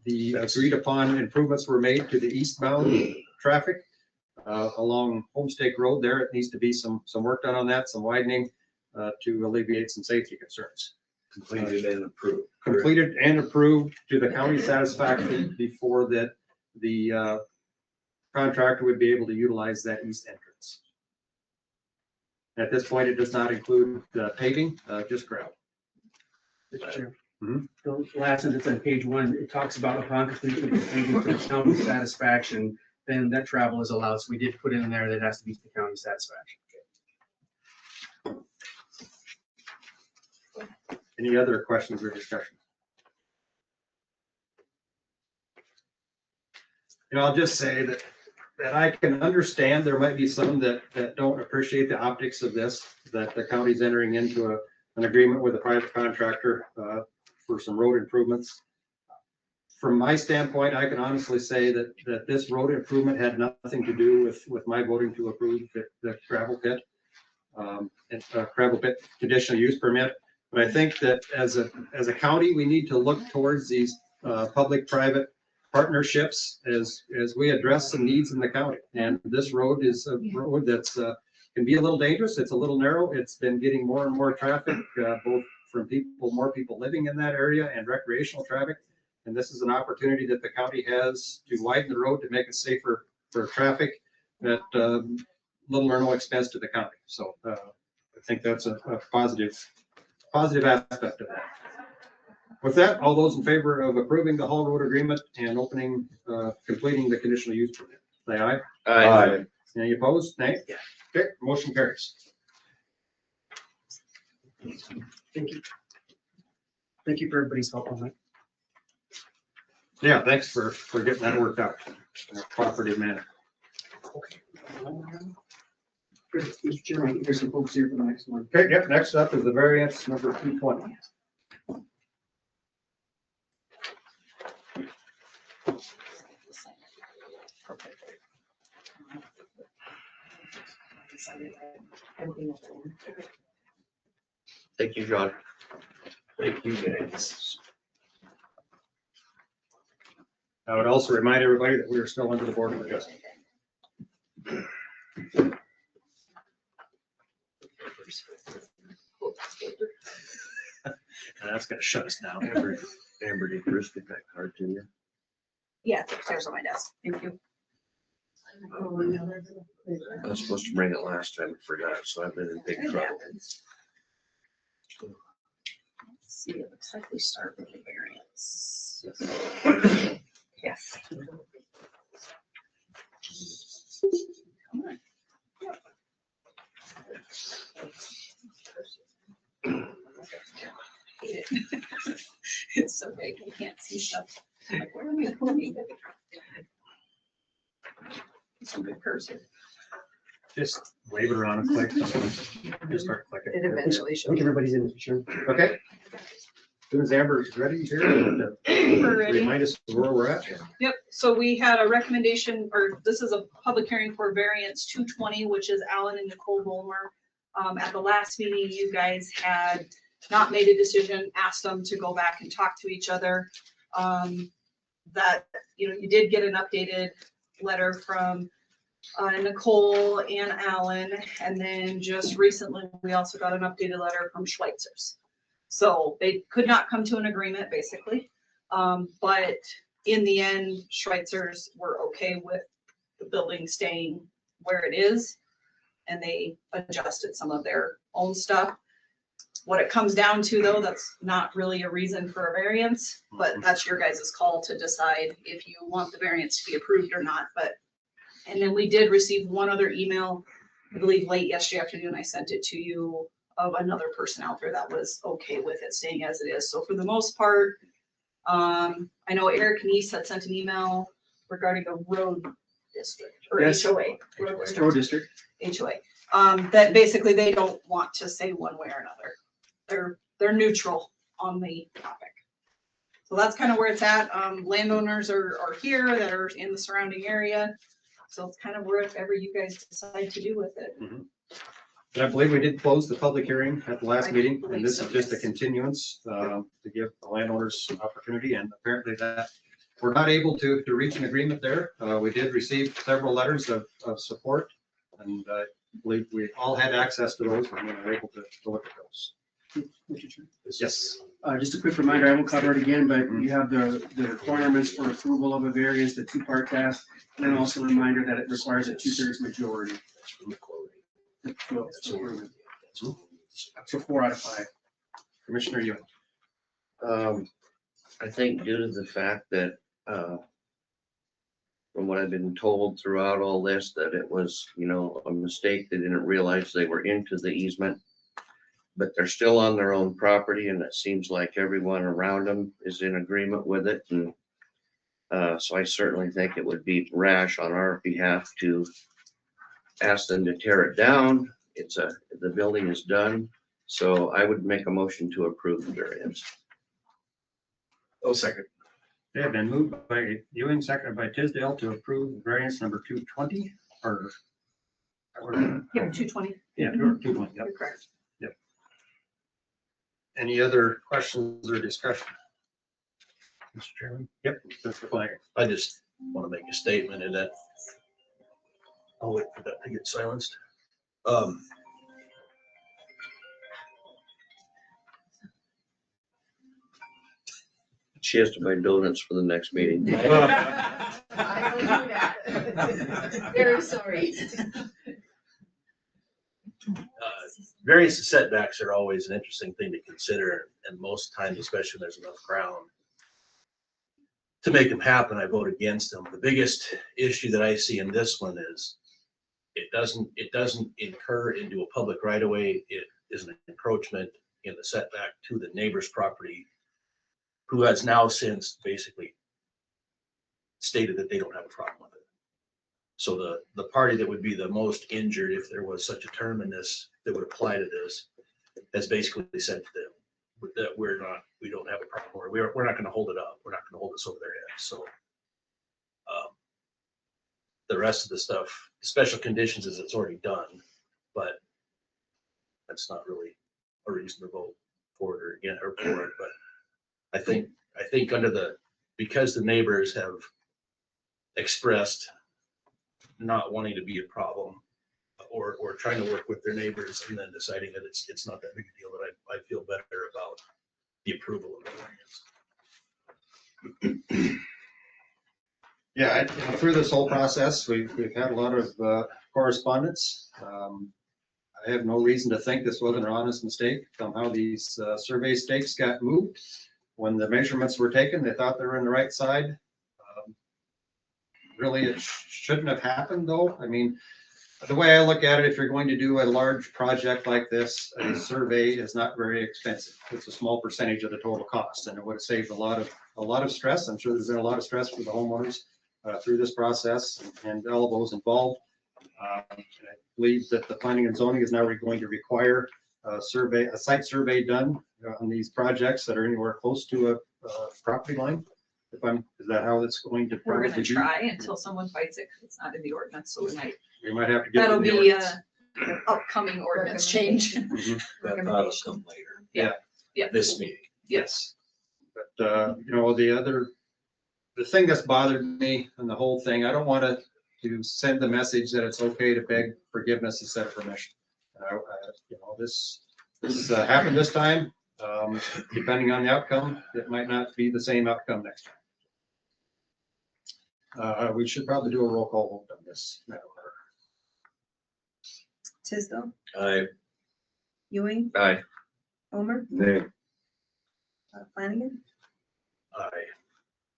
the agreed upon improvements were made to the eastbound traffic along Homestake Road there. It needs to be some work done on that, some widening to alleviate some safety concerns. Completed and approved. Completed and approved to the county satisfaction before that the contractor would be able to utilize that east entrance. At this point, it does not include paving, just gravel. Mr. Chair. Mhm. The last sentence on page 1, it talks about upon completion of the paving to the county satisfaction, then that travel is allowed. So we did put in there that it has to be to the county satisfaction. Any other questions or discussion? I'll just say that I can understand there might be some that don't appreciate the optics of this, that the county's entering into an agreement with a private contractor for some road improvements. From my standpoint, I can honestly say that this road improvement had nothing to do with my voting to approve the gravel pit conditional use permit. But I think that as a county, we need to look towards these public-private partnerships as we address some needs in the county. And this road is a road that's can be a little dangerous. It's a little narrow. It's been getting more and more traffic, both from more people living in that area and recreational traffic. And this is an opportunity that the county has to widen the road to make it safer for traffic at little or no expense to the county. So I think that's a positive aspect of that. With that, all those in favor of approving the Haul Road Agreement and completing the conditional use permit, say aye. Aye. Any opposed? Nay? Okay, motion carries. Thank you. Thank you for everybody's help on that. Yeah, thanks for getting that worked out in a cooperative manner. Okay. Mr. Chairman, there's some folks here for the next one. Okay, yep, next up is the variance number 220. Thank you, John. Thank you, guys. I would also remind everybody that we are still under the Board of Adjustment. that's gonna shut us down. Amber, did Chris get that card to you? Yeah, it's upstairs on my desk. Thank you. I was supposed to bring it last time, I forgot, so I've been in big trouble. Let's see, it looks like we start with the variance. Yes. Come on. Hate it. It's so big, you can't see stuff. Like, where am I going? Some good cursor. Just wave it around and click. Just start clicking. It eventually I shows. think everybody's in for sure. Okay. As soon as Amber's ready here, We're ready. remind us where we're at. Yep, so we had a recommendation, or this is a public hearing for variance 220, which is Alan and Nicole Volmer. At the last meeting, you guys had not made a decision, asked them to go back and talk to each other. That, you did get an updated letter from Nicole and Alan, and then just recently, we also got an updated letter from Schweitzer's. So they could not come to an agreement, basically. But in the end, Schweitzer's were okay with the building staying where it is, and they adjusted some of their own stuff. What it comes down to, though, that's not really a reason for a variance, but that's your guys' call to decide if you want the variance to be approved or not. And then we did receive one other email, I believe late yesterday afternoon, I sent it to you, of another person out there that was okay with it staying as it is. So for the most part, I know Eric Neese had sent an email regarding a road district or Yes. HOA. Road district. HOA. That basically they don't want to say one way or another. They're neutral on the topic. So that's kind of where it's at. Landowners are here that are in the surrounding area. So it's kind of wherever you guys decide to do with it. And I believe we did close the public hearing at the last I meeting, believe and this so, is just a yes. continuance to give the landowners some opportunity, and apparently that we're not able to reach an agreement there. We did receive several letters of support, and I believe we all had access to those, and we were able to look at those. Yes. Just a quick reminder, I won't cover it again, but you have the requirements for approval of a variance, the two-part test, and then also a reminder that it requires a 2/3 majority. So 4 out of 5. Commissioner Ewing. I think due to the fact that, from what I've been told throughout all this, that it was, a mistake. They didn't realize they were into the easement, but they're still on their own property, and it seems like everyone around them is in agreement with it. And so I certainly think it would be rash on our behalf to ask them to tear it down. The building is done. So I would make a motion to approve the variance. Oh, second. They have been moved by Ewing, seconded by Tisdale to approve variance number 220, or. Yeah, 220. Yeah, 220, yep. You're correct. Any other questions or discussion? Mr. Chairman, Yep, Mr. Flanagan. I just want to make a statement in that. I'll wait for that to get silenced. She has to buy donuts for the next meeting. Very sorry. Various setbacks are always an interesting thing to consider, and most times, especially when there's enough ground to make them happen, I vote against them. The biggest issue that I see in this one is it doesn't incur into a public right of way. It is an encroachment in the setback to the neighbor's property, who has now since basically stated that they don't have a problem with it. So the party that would be the most injured, if there was such a term in this that would apply to this, has basically said to them that we don't have a problem, or we're not going to hold it up. We're not going to hold this over their heads. So the rest of the stuff, special conditions, is it's already done, but that's not really a reason to vote for it or again or for it. But I think because the neighbors have expressed not wanting to be a problem, or trying to work with their neighbors, and then deciding that it's not that big a deal, that I feel better about the approval of the variance. Yeah, through this whole process, we've had a lot of correspondence. I have no reason to think this wasn't an honest mistake. Somehow these survey stakes got moved. When the measurements were taken, they thought they were on the right side. Really, it shouldn't have happened though. I mean, the way I look at it, if you're going to do a large project like this, a survey is not very expensive. It's a small percentage of the total cost, and it would have saved a lot of stress. I'm sure there's been a lot of stress for the homeowners through this process and all those involved. And I believe that the planning and zoning is now going to require a site survey done on these projects that are anywhere close to a property line. Is that how it's going to We're probably gonna be? try until someone fights it, 'cause it's not in the ordinance, so We might have to get. that'll to the be ordinance. a upcoming ordinance change. Mhm. That will come later. Yeah. This meeting. Yes. But, you know, the thing that's bothered me in the whole thing, I don't want to send the message that it's okay to beg forgiveness instead of permission. You know, this happened this time. Depending on the outcome, it might not be the same outcome next time. We should probably do a roll call vote on this. Tisdale, Aye. Ewing, Aye. Homer, Nay. Flanagan, Aye.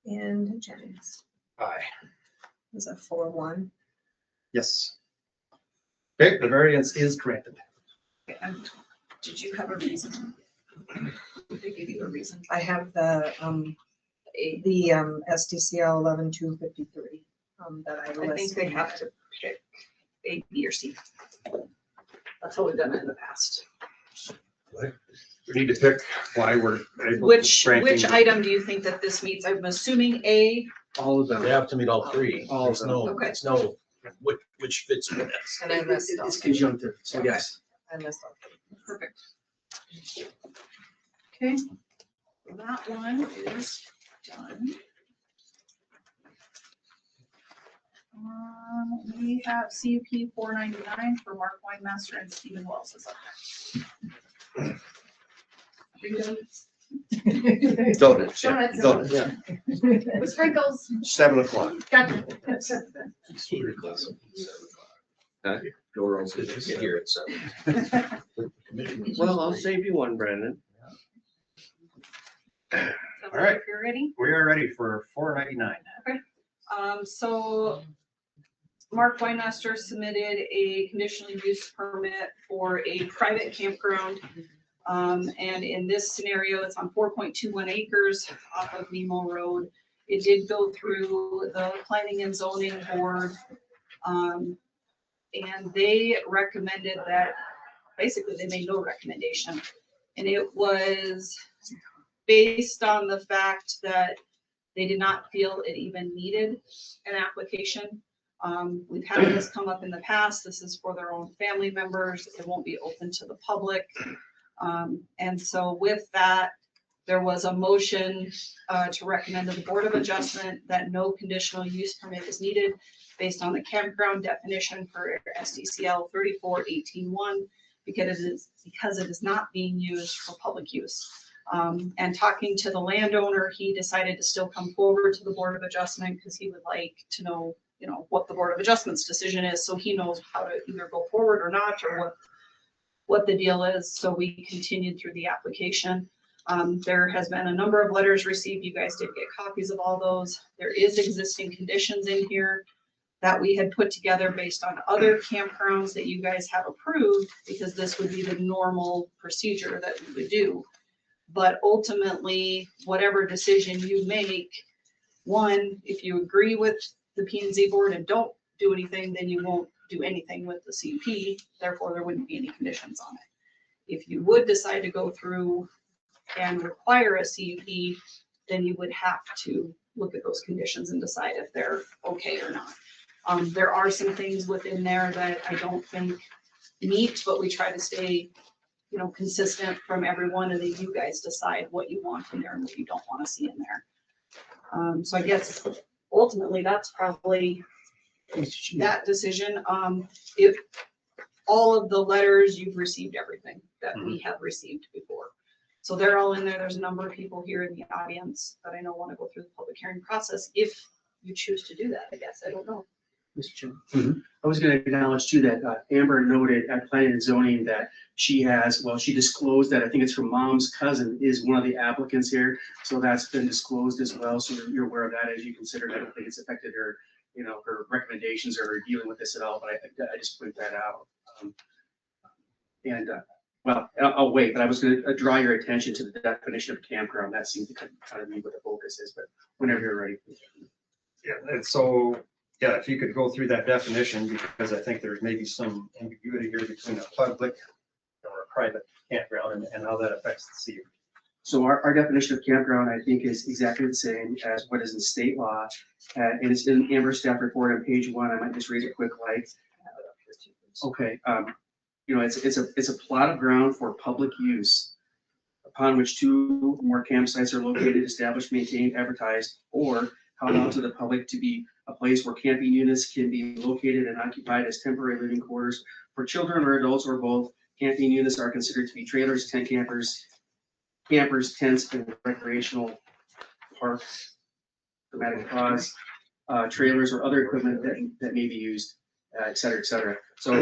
and Jennings. Aye. Is a 4-1. Yes. Okay, the variance is granted. Did you have a reason? Did they give you a reason? I have the SDCL 11-253 that I I think listed. they have to pick A, B, or C. That's how we've done it in the past. We need to pick why we're able to Which granting- item do you think that this meets? I'm assuming A. All of them. They have to meet all three. All of There's them. no, Okay. it's no, which fits with this. And I messed up. It's conjunctive, so yes. I messed up. Perfect. Okay, that one is done. We have CUP 499 for Mark Weinmaster and Stephen Wells is up next. Donuts. Donuts. Yeah. With sprinkles. 7:00. Gotcha. Door else is here at 7. Well, I'll save you one, Brandon. So All right. if you're ready. We are ready for 499. So Mark Weinmaster submitted a conditional use permit for a private campground. And in this scenario, it's on 4.21 acres off of Nemo Road. It did go through the planning and zoning board. And they recommended that, basically they made no recommendation. And it was based on the fact that they did not feel it even needed an application. We've had this come up in the past. This is for their own family members. It won't be open to the public. And so with that, there was a motion to recommend to the Board of Adjustment that no conditional use permit is needed based on the campground definition for SDCL 34-18-1 because it is not being used for public use. And talking to the landowner, he decided to still come forward to the Board of Adjustment because he would like to know, you know, what the Board of Adjustment's decision is, so he knows how to either go forward or not, or what the deal is. So we continued through the application. There has been a number of letters received. You guys did get copies of all those. There is existing conditions in here that we had put together based on other campgrounds that you guys have approved, because this would be the normal procedure that we would do. But ultimately, whatever decision you make, one, if you agree with the P&Z board and don't do anything, then you won't do anything with the CUP. Therefore, there wouldn't be any conditions on it. If you would decide to go through and require a CUP, then you would have to look at those conditions and decide if they're okay or not. There are some things within there that I don't think meet, but we try to stay, you know, consistent from everyone, and then you guys decide what you want in there and what you don't want to see in there. So I guess ultimately that's probably that decision. If all of the letters, you've received everything that we have received before. So they're all in there. There's a number of people here in the audience that I know want to go through the public hearing process if you choose to do that, I guess. I don't know. Mr. Chairman. I was going to acknowledge too that Amber noted at planning and zoning that she has, well, she disclosed that I think it's her mom's cousin is one of the applicants here. So that's been disclosed as well. So you're aware of that as you consider it. I don't think it's affected her, you know, her recommendations or her dealing with this at all, but I just point that out. Well, I'll wait, but I was going to draw your attention to the definition of campground. That seems to kind of be what the focus is, but whenever you're ready. Yeah, and so, yeah, if you could go through that definition, because I think there's maybe some ambiguity here between a public or a private campground and how that affects the city. So our definition of campground, I think, is exactly the same as what is in state law. And it's in Amber staff report on page 1. I might just raise a quick light. Okay. You know, it's a plot of ground for public use upon which 2 or more campsites are located, established, maintained, advertised, or held out to the public to be a place where camping units can be located and occupied as temporary living quarters for children or adults or both. Camping units are considered to be trailers, tent campers, tents, and recreational parks, dramatic cause, trailers or other equipment that may be used, et cetera, et cetera. So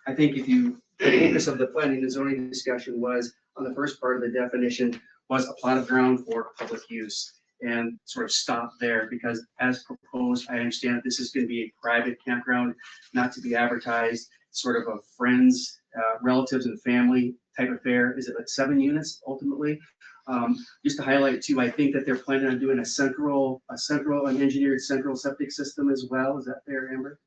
I think the focus of the planning and zoning discussion was on the first part of the definition was a plot of ground for public use, and sort of stop there, because as proposed, I understand that this is going to be a private campground, not to be advertised, sort of a friends, relatives and family type affair. Is it like 7 units ultimately? Just to highlight too, I think that they're planning on doing an engineered central septic system as well. Is that fair, Amber?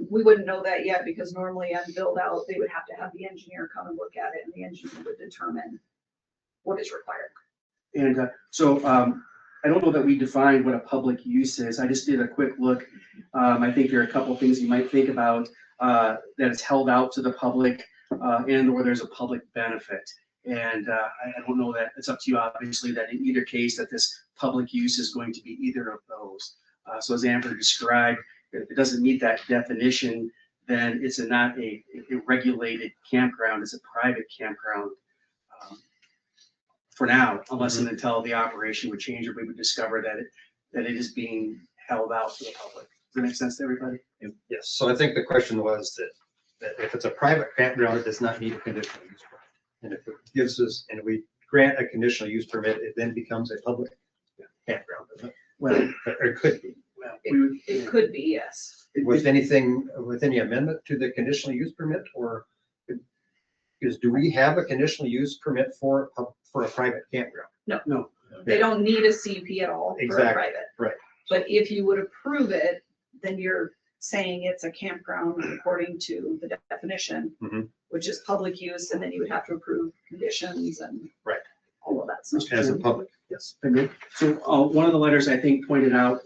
We wouldn't know that yet because normally on build out, they would have to have the engineer come and look at it and the engineer would determine what is required. And I don't know that we defined what a public use is. I just did a quick look. I think there are a couple of things you might think about, that it's held out to the public and or there's a public benefit. And I don't know that it's up to you, obviously, that in either case that this public use is going to be either of those. So as Amber described, if it doesn't meet that definition, then it's not a regulated campground, it's a private campground for now, unless and until the operation would change or we would discover that it is being held out to the public. Does that make sense to everybody? Yes, so I think the question was that if it's a private campground, it does not need a conditional use permit. And if it gives us, and we grant a conditional use permit, it then becomes a public campground, doesn't it? Well, Or it could be. well, It could be, yes. With any amendment to the conditional use permit, or because do we have a conditional use permit for a private campground? no. They don't need a CUP at all for a Exactly, private. right. But if you would approve it, then you're saying it's a campground according to the definition, Mhm. which is public use, and then you would have to approve conditions and Right. all of that stuff. As a public, yes. So one of the letters I think pointed out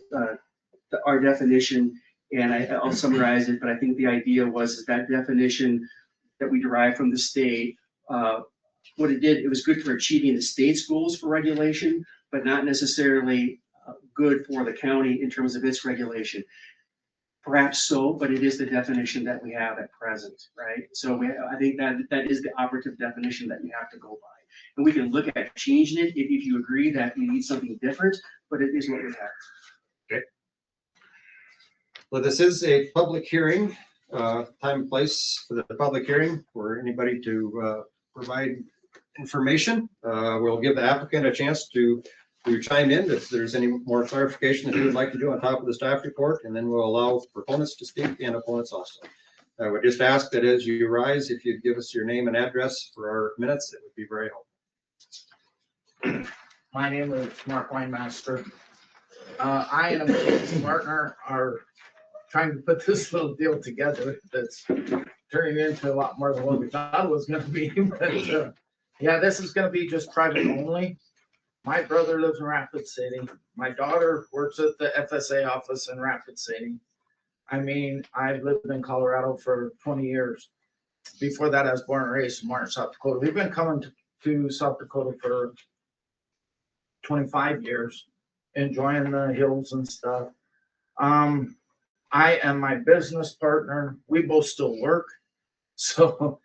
our definition, and I'll summarize it, but I think the idea was that definition that we derived from the state, what it did, it was good for achieving the state's goals for regulation, but not necessarily good for the county in terms of its regulation. Perhaps so, but it is the definition that we have at present, right? So I think that is the operative definition that you have to go by. And we can look at changing it if you agree that you need something different, but it is what we have. Okay. Well, this is a public hearing, time and place for the public hearing for anybody to provide information. We'll give the applicant a chance to chime in if there's any more clarification that you would like to do on top of the staff report, and then we'll allow proponents to speak and opponents also. I would just ask that as you rise, if you'd give us your name and address for our minutes, it would be very helpful. My name is Mark Weinmaster. I and his partner are trying to put this little deal together that's turning into a lot more than what we thought it was going to be. But yeah, this is going to be just private only. My brother lives in Rapid City. My daughter works at the FSA office in Rapid City. I mean, I've lived in Colorado for 20 years. Before that, I was born and raised in Martin, South Dakota. We've been coming to South Dakota for 25 years, enjoying the hills and stuff. I and my business partner, we both still work. So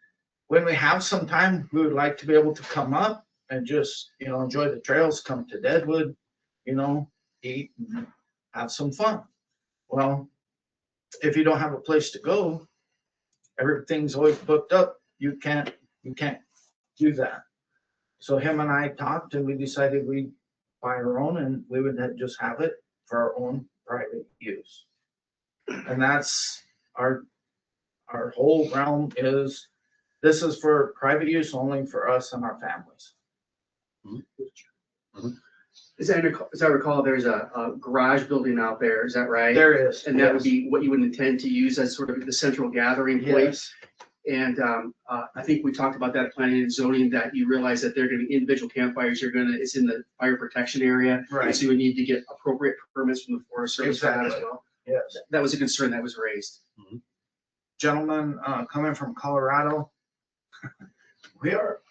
when we have some time, we would like to be able to come up and just, enjoy the trails, come to Deadwood, eat and have some fun. Well, if you don't have a place to go, everything's always booked up. You can't do that. So him and I talked and we decided we'd buy our own and we would just have it for our own private use. And that's our whole realm is, this is for private use only for us and our families. As I recall, there's a garage building out there, is that right? There is. And that would be what you would intend to use as sort of the central gathering point? Yes. And I think we talked about that planning and zoning, that you realize that there are gonna be individual campfires, it's in the fire protection area. Right. And so you would need to get appropriate permits from the Forest Service for that as Exactly. well. Yes. That was a concern that was raised. Gentlemen coming from Colorado, we are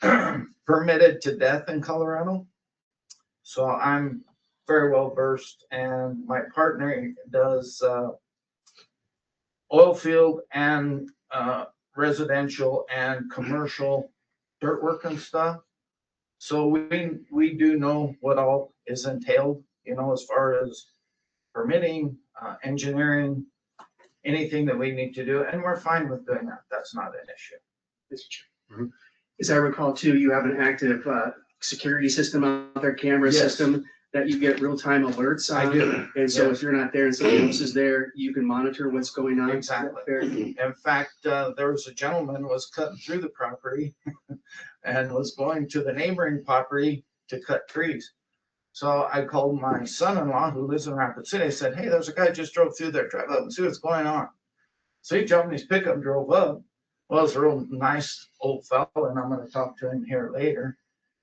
permitted to death in Colorado. So I'm very well versed, and my partner does oil field and residential and commercial dirt work and stuff. So we do know what all is entailed, as far as permitting, engineering, anything that we need to do, and we're fine with doing that. That's not an issue. As I recall too, you have an active security system out there, camera Yes. system that you get real-time alerts on. I do. And so Yes. if you're not there and someone else is there, you can monitor what's going on. Exactly. Fair. In fact, there was a gentleman was cutting through the property and was going to the neighboring property to cut trees. So I called my son-in-law who lives in Rapid City. I said, hey, there's a guy just drove through there. Drive up and see what's going on. So he jumped in his pickup and drove up. Well, it's a real nice old fellow, and I'm going to talk to him here later.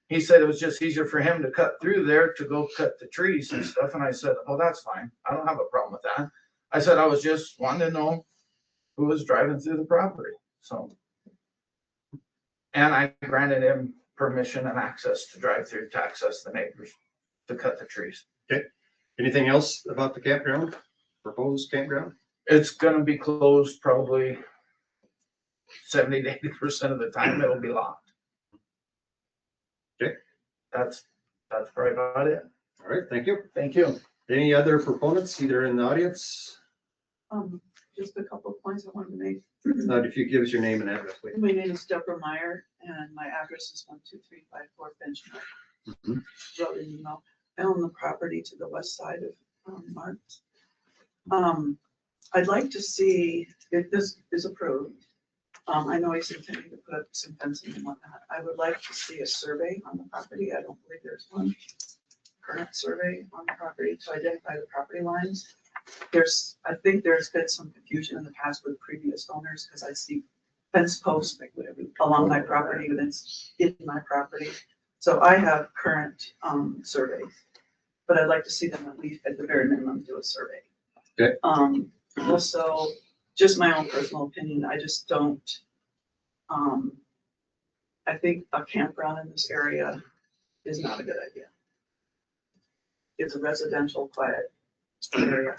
He said it was just easier for him to cut through there to go cut the trees and stuff. And I said, oh, that's fine. I don't have a problem with that. I said, I was just wanting to know who was driving through the property. So, and I granted him permission and access to drive through to access the neighbors to cut the trees. Okay. Anything else about the campground? Proposed campground? It's gonna be closed probably 70 to 80% of the time. It'll be locked. Okay. That's probably about it. All right, thank you. Thank you. Any other proponents, either in the audience? Just a couple of points I wanted to make. If you give us your name and address, please. My name is Deborah Meyer and my address is 12354 Benchmark Road in Emo. I own the property to the west side of Marks. I'd like to see if this is approved. I know he's intending to put up some fencing and whatnot. I would like to see a survey on the property. I don't believe there's one current survey on the property to identify the property lines. I think there's been some confusion in the past with previous owners because I see fence posts along my property, but it's in my property. So I have current surveys, but I'd like to see them at least at the very minimum do a survey. Okay. Also, just my own personal opinion, I just don't, I think a campground in this area is not a good idea. It's a residential, quiet area.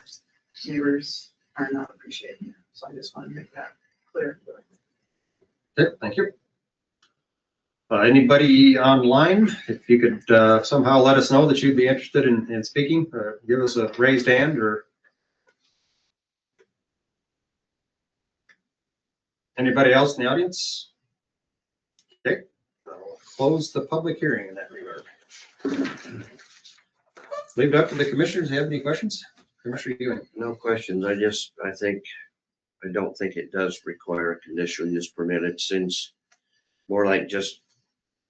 Neighbors are not appreciating it. So I just want to make that clear. Okay, thank you. Anybody online, if you could somehow let us know that you'd be interested in speaking, give us a raised hand or anybody else in the audience? Okay, I'll close the public hearing in that regard. Leave it up to the commissioners. Do you have any questions? Commissioner Ewing? No questions. I don't think it does require a conditional use permit. It seems more like just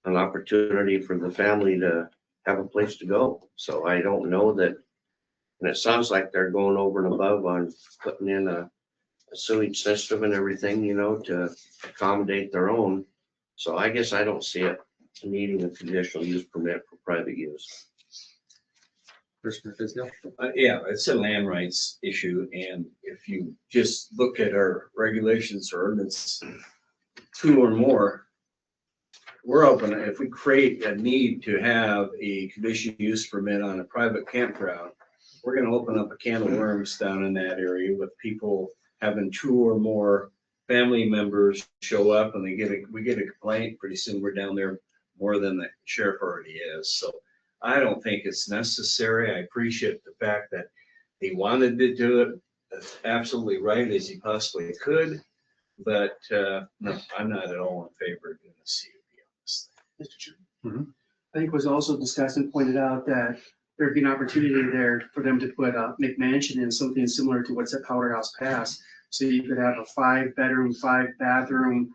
an opportunity for the family to have a place to go. So I don't know that, and it sounds like they're going over and above on putting in a sewage system and everything, to accommodate their own. So I guess I don't see it needing a conditional use permit for private use. Yeah, it's a land rights issue, and if you just look at our regulations or ordinance, 2 or more, we're open. If we create a need to have a conditional use permit on a private campground, we're going to open up a can of worms down in that area with people having 2 or more family members show up, and we get a complaint. Pretty soon we're down there more than the sheriff already is. So I don't think it's necessary. I appreciate the fact that he wanted to do it as absolutely right as he possibly could. But no, I'm not at all in favor of doing the CUP on this thing. Mr. Chairman. I think was also discussed and pointed out that there'd be an opportunity there for them to put a McMansion in, something similar to what's at Powder House Pass. So you could have a 5-bedroom, 5-bathroom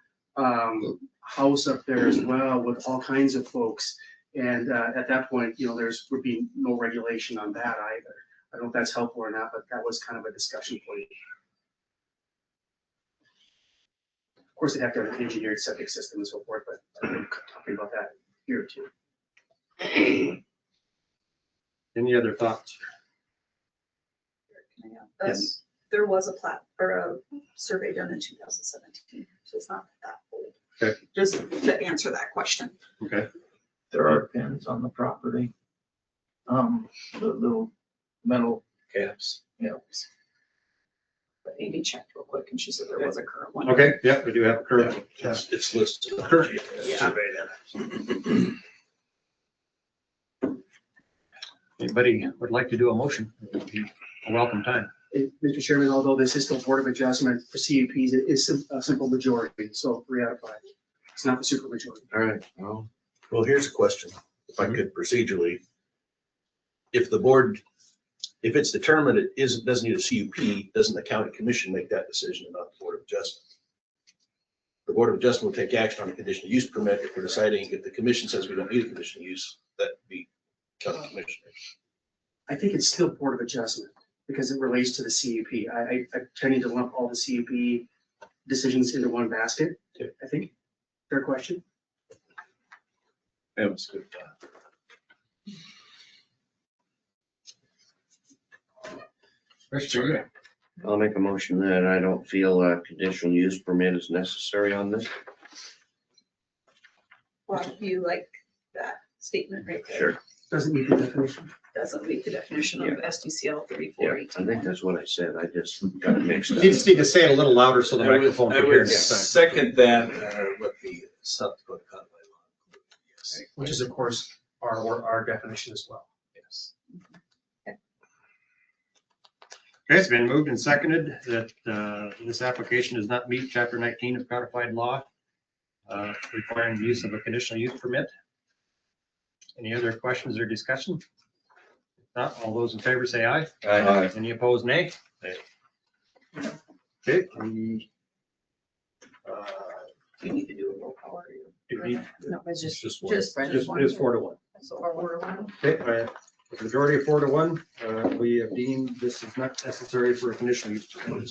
house up there as well with all kinds of folks. And at that point, you know, would be no regulation on that either. I don't know if that's helpful or not, but that was kind of a discussion point. Of course, they'd have to have an engineered septic system and so forth, but I'm talking about that here too. Any other thoughts? Yes. There was a plat or a survey done in 2017, so it's not that old. Okay. Just to answer that question. Okay. There are pins on the property. The little metal Caps. caps. But Amy checked real quick and she said there was a current one. Okay, yep, we do have a current one. It's listed. Yeah. Anybody would like to do a motion? It would be a welcome time. Mr. Chairman, although this is still Board of Adjustment for CUPs, it is a simple majority, so 3 out of 5. It's not the super majority. All right, well, here's a question, if I could procedurally. If the board, if it's determined it doesn't need a CUP, doesn't the county commission make that decision about the Board of Adjustment? The Board of Adjustment will take action on a conditional use permit if we're deciding, if the commission says we don't need a conditional use, that'd be county commissioners. I think it's still Board of Adjustment because it relates to the CUP. I tending to lump all the CUP decisions into one basket, I think. Fair question. That was good. I'll make a motion that I don't feel a conditional use permit is necessary on this. Well, do you like that statement right there? Sure. Doesn't meet the definition. Doesn't meet the definition of SDCL Yeah, 3418. I think that's what I said. I just got it mixed You up. just need to say it a little louder so the I would microphone can hear it. second that with the South Dakota codified law. Yes. Which is, of course, our definition as well. Yes. Okay, it's been moved and seconded that this application does not meet Chapter 19 of codified law, requiring the use of a conditional use permit. Any other questions or discussion? If not, all those in favor say aye. Aye. Any opposed, nay? Okay, You need to do a roll call or you? do we need- No, it's just, just one. 4 to 1. So 4 to 1. Okay, with a majority of 4 to 1, we have deemed this is not necessary for a conditional use permit.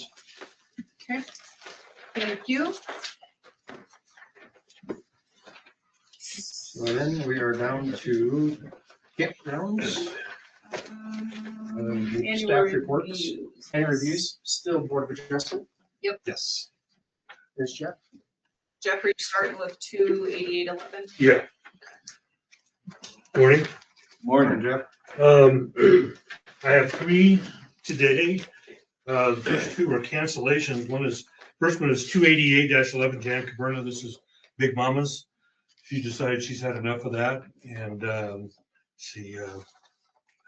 Okay. Thank you. So then we are down to campgrounds. Annual Staff reports. reviews. Any reviews? Still Board of Adjustment. Yes. There's Jeff. Jeffrey, starting with 28811. Yeah. Morning. Morning, Jeff. I have 3 today. First 2 are cancellations. First one is 288-11 Jan Caberna. This is Big Mama's. She decided she's had enough of that, and I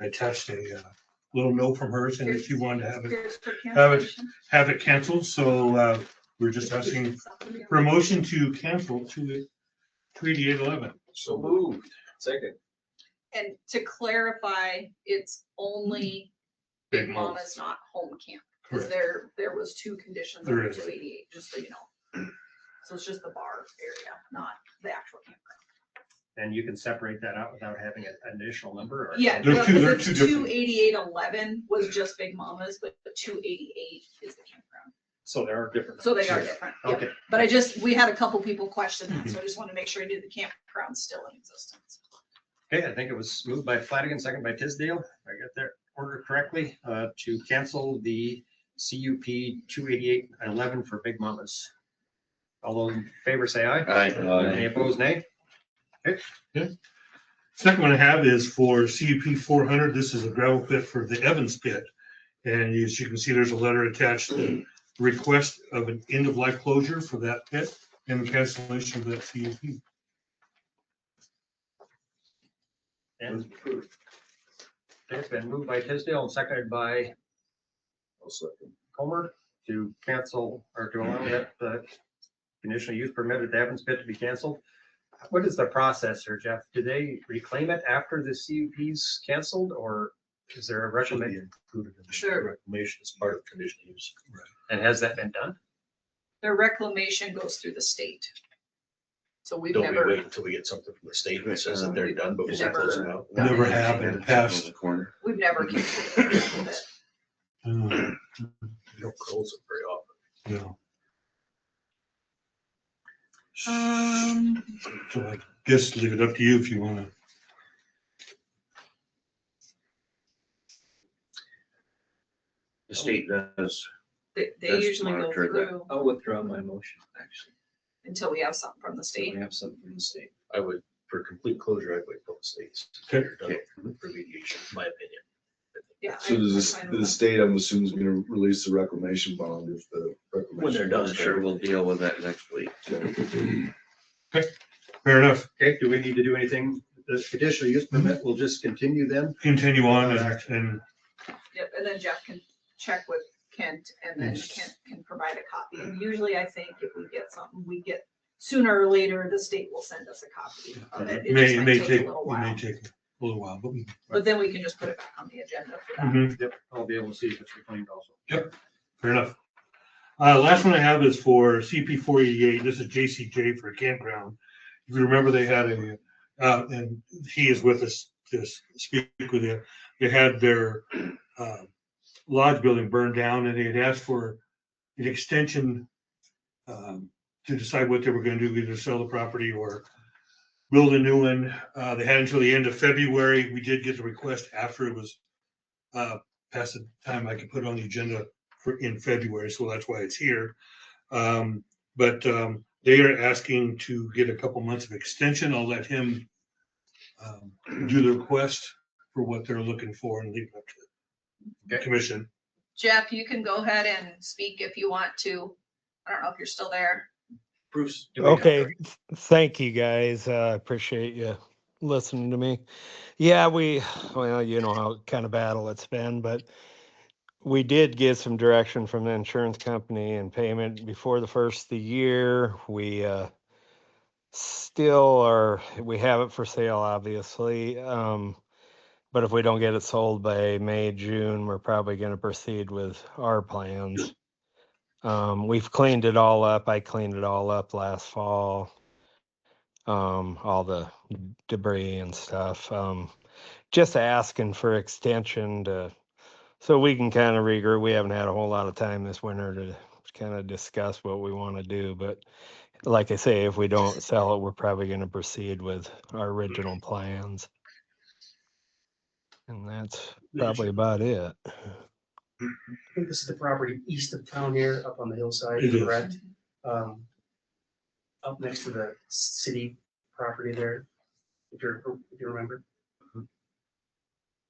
attached a little note from her saying that she wanted to Here's for have cancellation. it canceled. So we're just asking for a motion to cancel 288-11. So moved. Second. And to clarify, it's only Big Mama's, not home camp. Because there was 2 conditions There under is. 288, just so you know. So it's just the bar area, not the actual campground. And you can separate that out without having an additional number? Or? Yeah, They're well, two- they're 'cause two it's different. 28811 was just Big Mama's, but the 288 is the campground. So they are different. So they are different. Yep. Okay. But we had a couple people question that, so I just want to make sure I knew the campground's still in existence. Okay, I think it was moved by Flanagan, second by Tisdale. If I got that order correctly, to cancel the CUP 28811 for Big Mamas. All those in favor say aye. Aye. Any opposed, nay? Second one I have is for CUP 400. This is a gravel pit for the Evans pit. And as you can see, there's a letter attached to request of an end-of-life closure for that pit and the cancellation of that CUP. And it's been moved by Tisdale and seconded by Comer to cancel or to allow that conditional use permit at the Evans Pit to be canceled. What is the process here, Jeff? Do they reclaim it after the CUP's canceled, or is there a recommendation? Sure. Reclamation is part of conditional use. And has that been done? Their reclamation goes through the state. So we've Don't we never, wait until we get something from the state that says that they're done before we Never. close it out? Never have in the past. we've never canceled it. No. We don't close it very often. So I guess leave it up to you if you wanna. The state does. They That's usually go monitored. through I'll withdraw my motion, actually. until we have something from the state. We have something from the state. I would, for complete closure, I'd wait till the state's Okay. done for mediation, in my opinion. Yeah. So does the state, I'm assuming, is gonna release the reclamation bond if the. When they're done, Sure, we'll deal with that next week. Fair enough. Okay, do we need to do anything? The conditional use permit will just continue then? Continue on and Yep, and then Jeff can check with Kent and then Kent can provide a copy. And usually I think if we get something, we get sooner or later, the state will send us a copy of it. It just it might may take take, a little it while. may take a little while, but. But then we can just put it back on the agenda for that. Mhm. Yep, I'll be able to see if it's reclaimed also. Yep, fair enough. Last one I have is for CP 488. This is JCJ for a campground. If you remember, they had and he is with us to speak with you. They had their lodge building burned down and they had asked for an extension to decide what they were going to do, either sell the property or build a new one. They had until the end of February. We did get the request after it was past the time I could put it on the agenda in February, so that's why it's here. But they are asking to get a couple months of extension. I'll let him do the request for what they're looking for and leave it up to the commission. Jeff, you can go ahead and speak if you want to. I don't know if you're still there. Bruce. Okay, thank you guys. Appreciate you listening to me. Yeah, well, you know how kind of battle it's been, but we did get some direction from the insurance company and payment before the first of the year. We we have it for sale, obviously. But if we don't get it sold by May, June, we're probably going to proceed with our plans. We've cleaned it all up. I cleaned it all up last fall. All the debris and stuff. Just asking for extension so we can kind of regroup. We haven't had a whole lot of time this winter to kind of discuss what we want to do. But like I say, if we don't sell it, we're probably going to proceed with our original plans. And that's probably about it. I think this is the property east of town here, up on the hillside, It is. correct? Up next to the city property there, if you remember.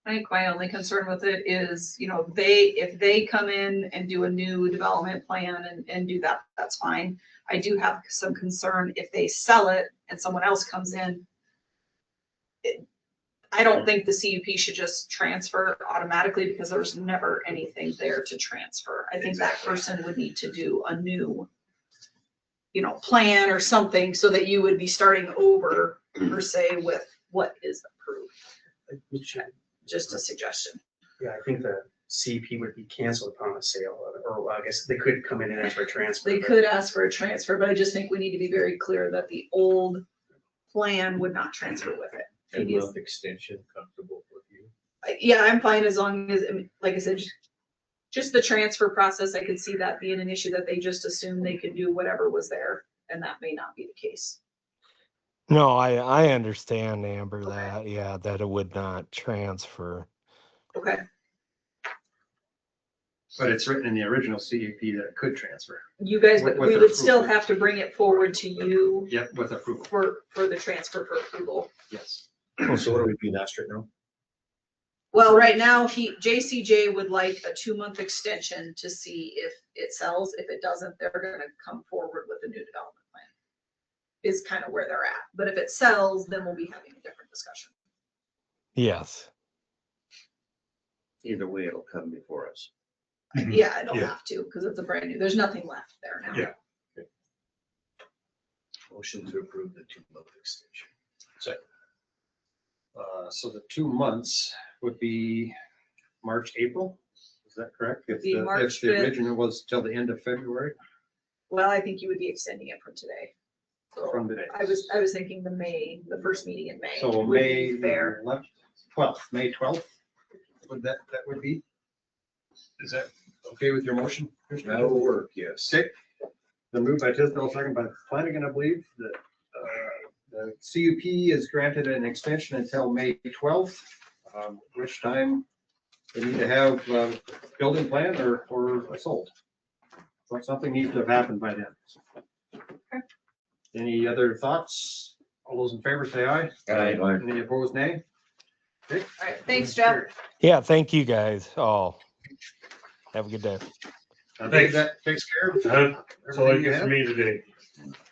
I think my only concern with it is, if they come in and do a new development plan and do that, that's fine. I do have some concern if they sell it and someone else comes in. I don't think the CUP should just transfer automatically because there's never anything there to transfer. I think that person would need to do a new, plan or something so that you would be starting over per se with what is approved. Just a suggestion. Yeah, I think the CP would be canceled upon a sale, or I guess they could come in and ask for a transfer. They could ask for a transfer, but I just think we need to be very clear that the old plan would not transfer with it. And with extension comfortable with you? Yeah, I'm fine as long as, like I said, just the transfer process, I could see that being an issue that they just assumed they could do whatever was there, and that may not be the case. No, I understand, Amber, that it would not transfer. Okay. But it's written in the original CUP that it could transfer. You guys, With we their would still approval. have to bring it forward to you Yep, with approval. for the transfer for approval. Yes. So what are we being asked right now? Well, right now, JCJ would like a 2-month extension to see if it sells. If it doesn't, they're gonna come forward with a new development plan. Is kind of where they're at. But if it sells, then we'll be having a different discussion. Yes. Either way, it'll come before us. Yeah, I don't Yeah. have to, because it's a brand new, there's nothing left there now. Yeah. Motion to approve the 2-month extension. So the 2 months would be March, April? Is that correct? If Be the, March if the 5th. original was till the end of February Well, I think you would be extending it from today. So from today? I was thinking the first meeting in May. So would be May Fair. 12th, May 12th? That would be? Is that okay with your motion? Commissioner? That'll work, yes. Okay. The move by Tisdale, second by Flanagan, I believe, that the CUP is granted an extension until May 12th, which time they need to have building plan or sold. So something needs to have happened by then. Any other thoughts? All those in favor say aye. Aye. Any opposed, nay? Okay. All right, thanks, Jeff. Yeah, thank you guys all. Have a good day. I think that takes care of That's all I everything you get from have. me today.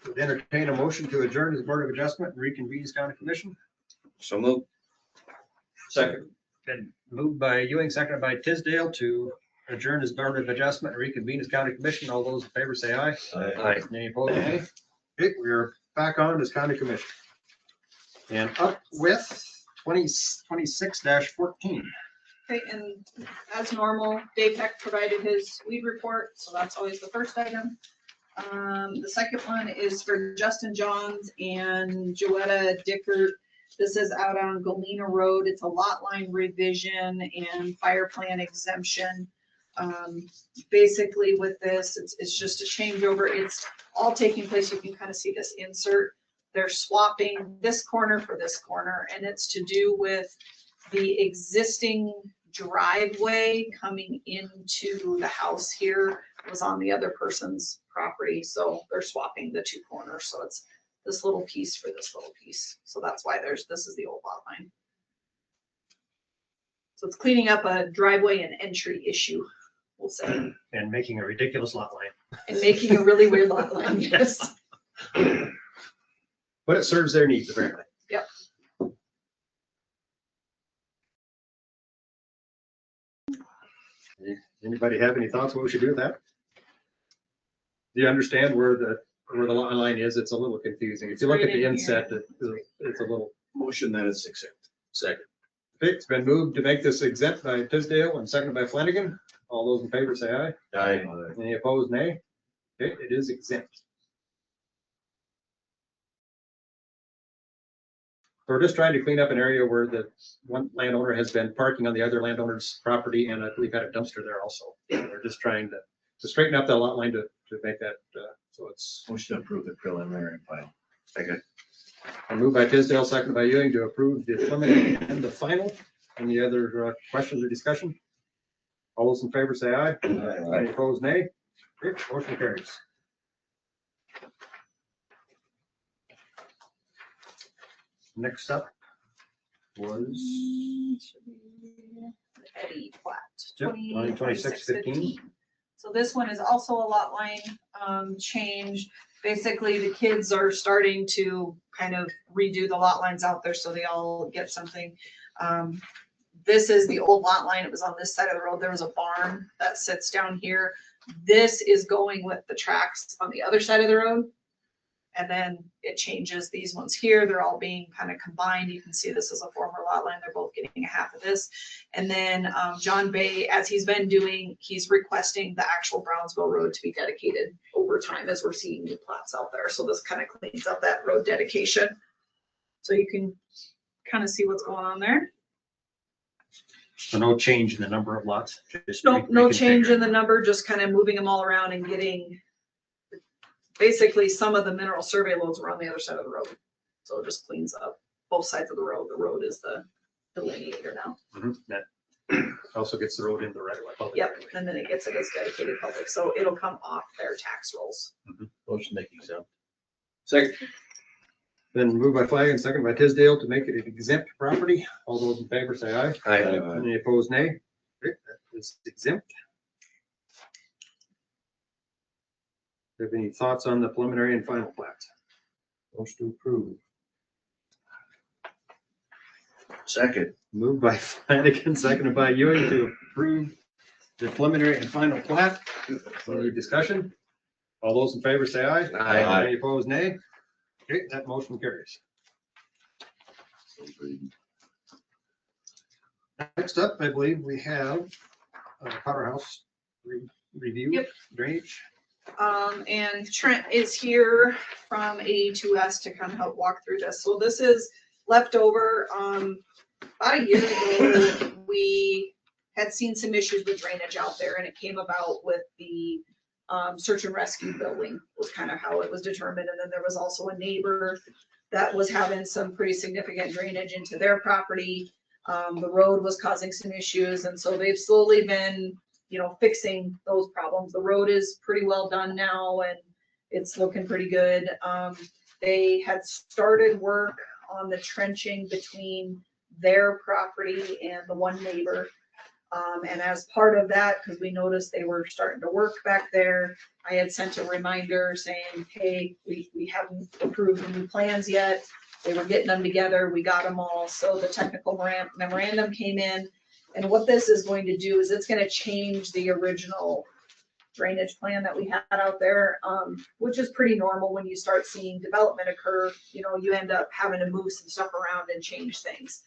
Would entertain a motion to adjourn as Board of Adjustment and reconvene as County Commission. So move. Second. Been moved by Ewing, seconded by Tisdale to adjourn as Board of Adjustment and reconvene as County Commission. All those in favor say aye. Aye. Any opposed, nay? Okay, we are back on as County Commission. And up with 2026-14. Okay, and as normal, Dave Heck provided his weed report, so that's always the first item. The second one is for Justin Johns and Joetta Dickert. This is out on Galena Road. It's a lot line revision and fire plan exemption. Basically with this, it's just a changeover. It's all taking place. You can kind of see this insert. They're swapping this corner for this corner, and it's to do with the existing driveway coming into the house here was on the other person's property. So they're swapping the two corners. So it's this little piece for this little piece. So that's why this is the old lot line. So it's cleaning up a driveway and entry issue, we'll say, And making a ridiculous lot line. and making a really weird lot line, yes. But it serves their needs apparently. Yep. Anybody have any thoughts what we should do with that? Do you understand where the lot line is? It's a little confusing. If you look at the inset, it's a little. Motion that it's exempt. Second. Okay, it's been moved to make this exempt by Tisdale and seconded by Flanagan. All those in favor say aye. Aye. Any opposed, nay? Okay, it is exempt. So we're just trying to clean up an area where the one landowner has been parking on the other landowner's property, and I believe had a dumpster there also. We're just trying to straighten up that lot line to make that, so it's. Motion to approve the preliminary and final. Second. A move by Tisdale, seconded by Ewing to approve the preliminary and the final. Any other questions or discussion? All those in favor say aye. Any opposed, nay? Okay, motion carries. Next up was Eddie plat, Yep, 2026-15. So this one is also a lot line change. Basically, the kids are starting to kind of redo the lot lines out there so they all get something. This is the old lot line. It was on this side of the road. There was a barn that sits down here. This is going with the tracks on the other side of the road. And then it changes these ones here. They're all being kind of combined. You can see this is a former lot line. They're both getting a half of this. And then John Bay, as he's been doing, he's requesting the actual Brownsville Road to be dedicated over time as we're seeing new plots out there. So this kind of cleans up that road dedication. So you can kind of see what's going on there. So no change in the number of lots? Just No change in the number, just kind of moving them all around and getting, basically some of the mineral survey loads were on the other side of the road. So it just cleans up both sides of the road. The road is the delineator now. That also gets the road in the right of way. public Yep, right of way. and then it gets it as dedicated public, so it'll come off their tax rolls. Motion make exempt. Second. Then moved by Flanagan, second by Tisdale to make it an exempt property. All those in favor say aye. Aye. Any opposed, nay? Okay, that is exempt. Have any thoughts on the preliminary and final plat? Motion to approve. Second. Moved by Flanagan, seconded by Ewing to approve the preliminary and final plat. Any discussion? All those in favor say aye. Aye. Any opposed, nay? Okay, that motion carries. Next up, I believe we have Powerhouse review Yep. drainage. And Trent is here from A2S to kind of help walk through this. So this is leftover. About a year ago, we had seen some issues with drainage out there, and it came about with the search and rescue building was kind of how it was determined. And then there was also a neighbor that was having some pretty significant drainage into their property. The road was causing some issues, and so they've slowly been, you know, fixing those problems. The road is pretty well done now, and it's looking pretty good. They had started work on the trenching between their property and the one neighbor. And as part of that, because we noticed they were starting to work back there, I had sent a reminder saying, hey, we haven't approved the new plans yet. They were getting them together. We got them all. So the technical memorandum came in. And what this is going to do is it's going to change the original drainage plan that we had out there, which is pretty normal when you start seeing development occur. You know, you end up having to move some stuff around and change things.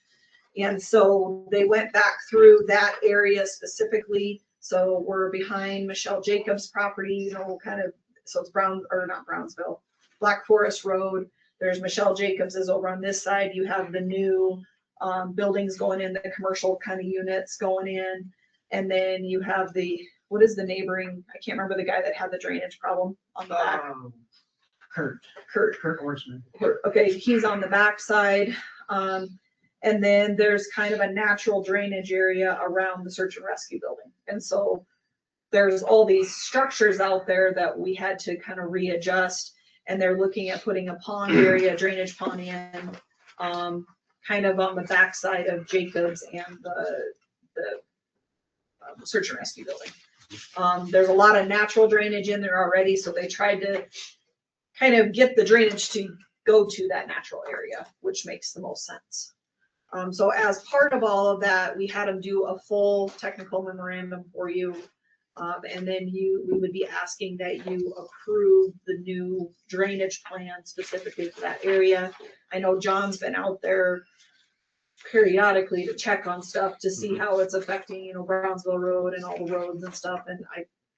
And so they went back through that area specifically. So we're behind Michelle Jacobs' property, you know, kind of, so it's not Brownsville, Black Forest Road. There's Michelle Jacobs is over on this side. You have the new buildings going in, the commercial kind of units going in. And then you have what is the neighboring, I can't remember the guy that had the drainage problem on the back. Kurt Horseman. Okay, he's on the back side. And then there's kind of a natural drainage area around the search and rescue building. And so there's all these structures out there that we had to kind of readjust. And they're looking at putting a pond area, drainage pond in, kind of on the backside of Jacobs and the search and rescue building. There's a lot of natural drainage in there already, so they tried to kind of get the drainage to go to that natural area, which makes the most sense. So as part of all of that, we had them do a full technical memorandum for you. And then we would be asking that you approve the new drainage plan specifically for that area. I know John's been out there periodically to check on stuff to see how it's affecting, you know, Brownsville Road and all the roads and stuff. And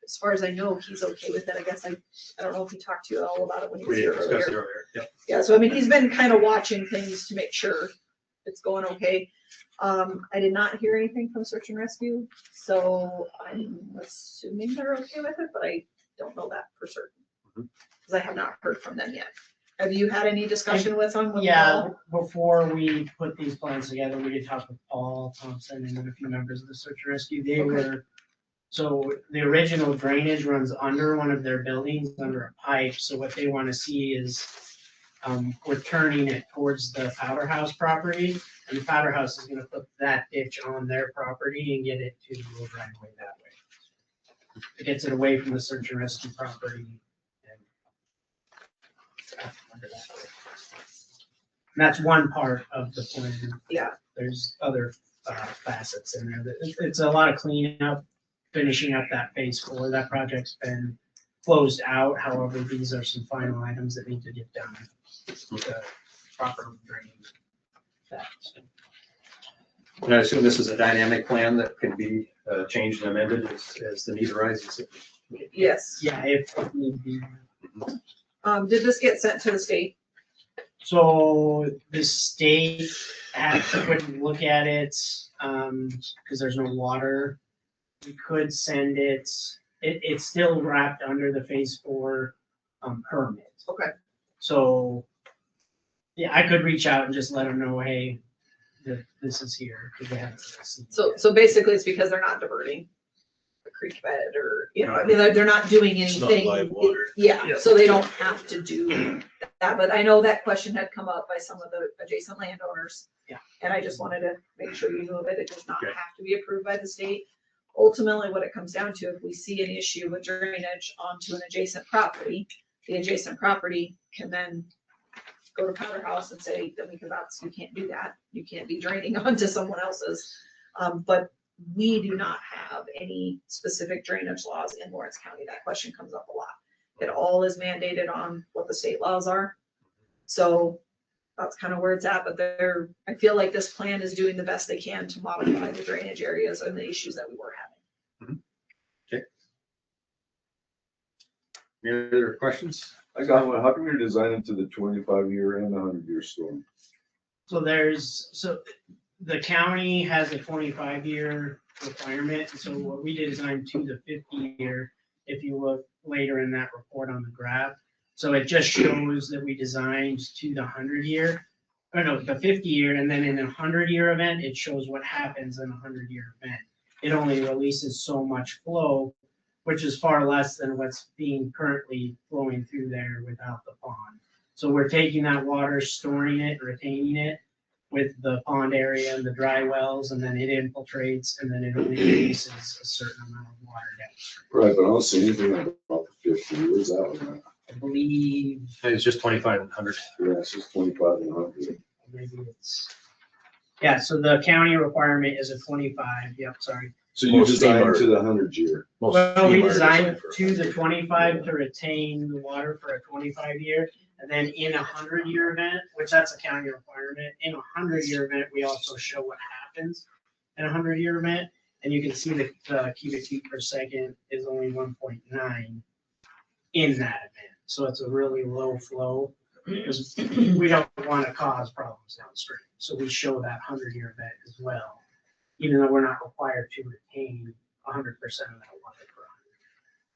as far as I know, he's okay with it. I guess I don't know if he talked to you all about it when he was here earlier. Yep. Yeah, so I mean, he's been kind of watching things to make sure it's going okay. I did not hear anything from search and rescue, so I'm assuming they're okay with it, but I don't know that for certain because I have not heard from them yet. Have you had any discussion with them? Yeah, before we put these plans together, we did talk with Paul Thompson and then a few members of the search and rescue. They were, so the original drainage runs under one of their buildings, under a pipe. So what they want to see is we're turning it towards the Powder House property, and the Powder House is going to put that ditch on their property and get it to the road right away that way. It gets it away from the search and rescue property. And that's one part of the plan. Yeah. There's other facets in there. It's a lot of cleanup, finishing up that phase 4. That project's been closed out. However, these are some final items that need to get done to properly drain that. And I assume this is a dynamic plan that can be changed and amended as the need arises. Yes. Yeah, if need be. Did this get sent to the state? So the state had to quick look at it because there's no water. We could send it. It's still wrapped under the phase 4 permit. Okay. So yeah, I could reach out and just let them know, hey, this is here because they haven't seen it. So basically, it's because they're not diverting the creek bed, or you know, I mean, they're not doing anything. It's not live water. Yeah, so they don't have to do that. But I know that question had come up by some of the adjacent landowners. Yeah. And I just wanted to make sure you knew of it. It does not have to be approved by the state. Ultimately, what it comes down to, if we see an issue with drainage onto an adjacent property, the adjacent property can then go to Powder House and say that you can't do that. You can't be draining onto someone else's. But we do not have any specific drainage laws in Lawrence County. That question comes up a lot. It all is mandated on what the state laws are. So that's kind of where it's at, but I feel like this plan is doing the best they can to modify the drainage areas and the issues that we were having. Okay. Any other questions? I got one. How come you're designing to the 25-year and 100-year storm? So the county has a 25-year requirement. So what we designed to the 50-year, if you look later in that report on the graph. So it just shows that we designed to the 100-year, or no, the 50-year, and then in a 100-year event, it shows what happens in a 100-year event. It only releases so much flow, which is far less than what's being currently flowing through there without the pond. So we're taking that water, storing it, retaining it with the pond area and the dry wells, and then it infiltrates, and then it only releases a certain amount of water downstream. Right, but I don't see anything about the 50 years out of that. I believe It's just 25 and 100. Yeah, it's just 25 and 100. maybe it's, yeah, so the county requirement is a 25, yep, sorry. So you designed to the 100-year. Well, we designed to the 25 to retain the water for a 25-year, and then in a 100-year event, which that's a county requirement, in a 100-year event, we also show what happens in a 100-year event, and you can see the cubic feet per second is only 1.9 in that event. So it's a really low flow because we don't want to cause problems downstream. So we show that 100-year event as well, even though we're not required to retain 100% of that water per 100.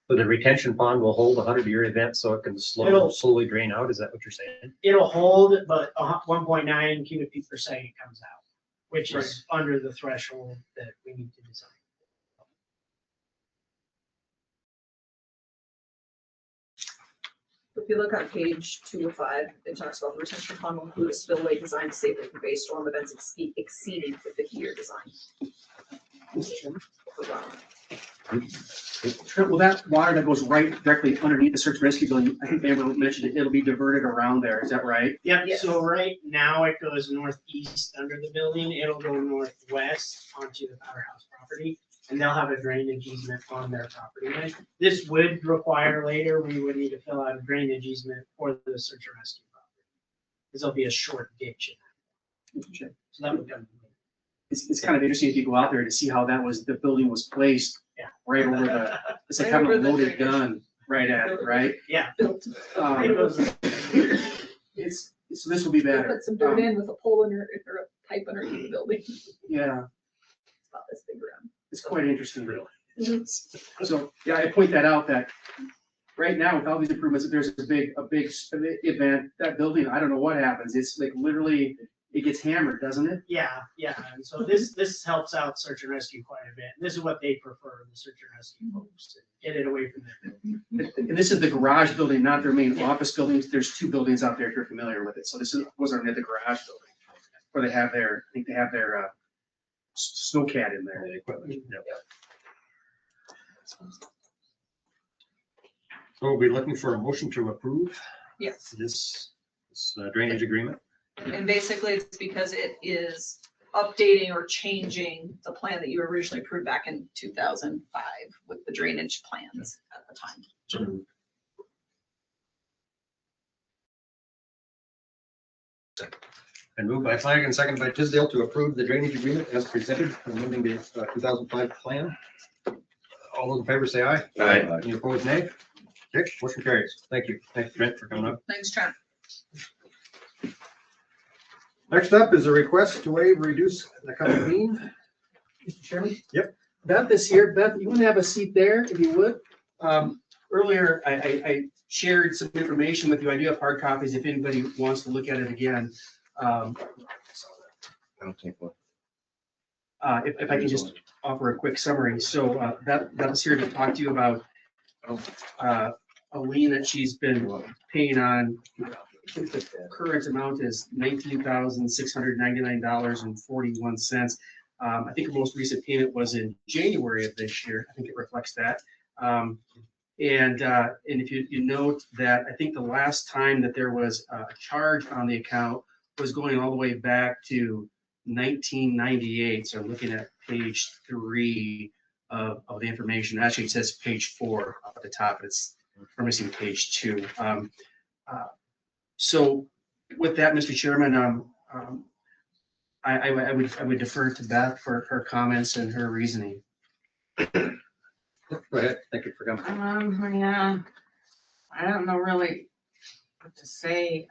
So the retention pond will hold a 100-year event so it can slowly drain out. Is that what you're saying? It'll hold, but 1.9 cubic feet per second comes out, which is under the threshold that we need to design. If you look on page 205, it talks about the retention pond will include a spillway designed to safely convey storm events exceeding the 50-year design. Well, that water that goes right directly underneath the search and rescue building, I think Amber mentioned it, it'll be diverted around there. Is that right? Yep. Yes. So right now it goes northeast under the building. It'll go northwest onto the powerhouse property, and they'll have a drainage easement on their property line. This would require later, we would need to fill out a drainage easement for the search and rescue property. Because there'll be a short ditch in that. So that would come. It's kind of interesting if you go out there to see how the building was placed. Yeah. Right over the, it's like having a loaded gun right at it, right? Yeah. So this will be better. Put some dirt in with a pole or a pipe underneath the building. Yeah. It's about this big around. It's quite interesting, really. Mhm. So, yeah, I point that out that right now with all these improvements, there's a big event, that building, I don't know what happens. It's like literally, it gets hammered, doesn't it? Yeah, yeah. And so this helps out search and rescue quite a bit. This is what they prefer, the search and rescue folks, to get it away from their building. And this is the garage building, not their main office buildings. There's two buildings out there if you're familiar with it. So this was underneath the garage building where they have their, I think they have their snowcat in there. The equipment. Yep. So we'll be looking for a motion to approve Yes. this drainage agreement. And basically it's because it is updating or changing the plan that you originally approved back in 2005 with the drainage plans at the time. And moved by Flanagan, second by Tisdale to approve the drainage agreement as presented, amending the 2005 plan. All those in favor say aye. Aye. Any opposed, nay? Okay, motion carries. Thank you. Thanks, Trent, for coming up. Thanks, Trent. Next up is a request to waive reduce the county lien. Mr. Chairman? Yep. Beth is here. Beth, you want to have a seat there if you would? Earlier, I shared some information with you. I do have hard copies if anybody wants to look at it again. I'll take one. If I can just offer a quick summary. So Beth is here to talk to you about a lien that she's been paying on. I think the current amount is $19,699.41. I think the most recent payment was in January of this year. I think it reflects that. And if you note that, I think the last time that there was a charge on the account was going all the way back to 1998. So I'm looking at page 3 of the information. Actually, it says page 4 at the top. We're missing page 2. So with that, Mr. Chairman, I would defer to Beth for her comments and her reasoning. Go ahead. Thank you for coming. Yeah, I don't know really what to say.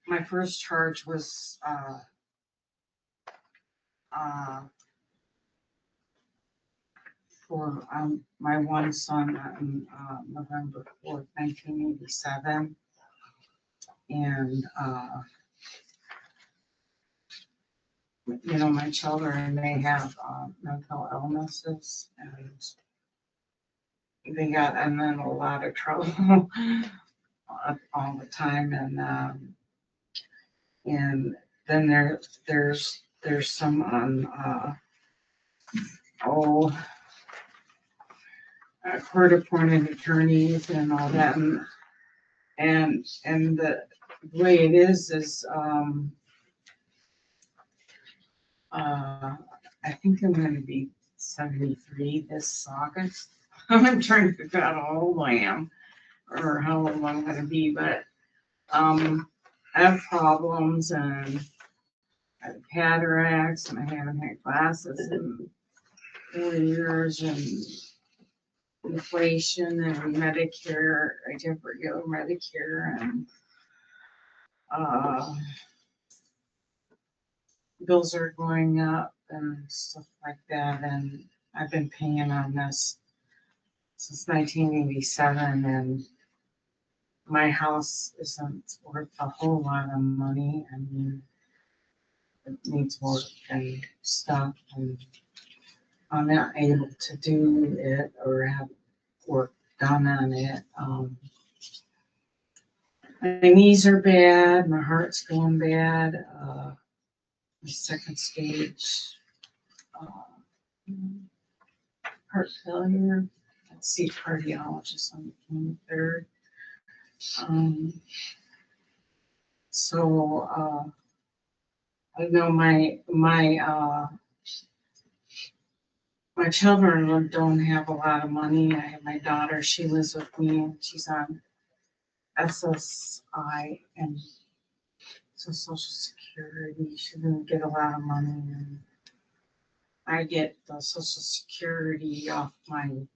My first charge was, for, my one son on, November 4th, 1987. And, my children, they have, mental illnesses and they got in a lot of trouble all the time. And then there's some on, court-appointed attorneys and all that. And the way it is, I think I'm gonna be 73 this August. I'm trying to figure out how old I am or how old I'm gonna be, but, I have problems and I have cataracts and I haven't had glasses in 4 years and inflation and Medicare, I did regular Medicare and, bills are going up and stuff like that, and I've been paying on this since 1987, and my house isn't worth a whole lot of money. I mean, it needs work and stuff, and I'm not able to do it or have work done on it. My knees are bad, my heart's going bad, second stage heart failure. Let's see, cardiologist on the 23rd. I know my children don't have a lot of money. I have my daughter, she lives with me and she's on SSI and so Social Security. She didn't get a lot of money, and I get the Social Security off my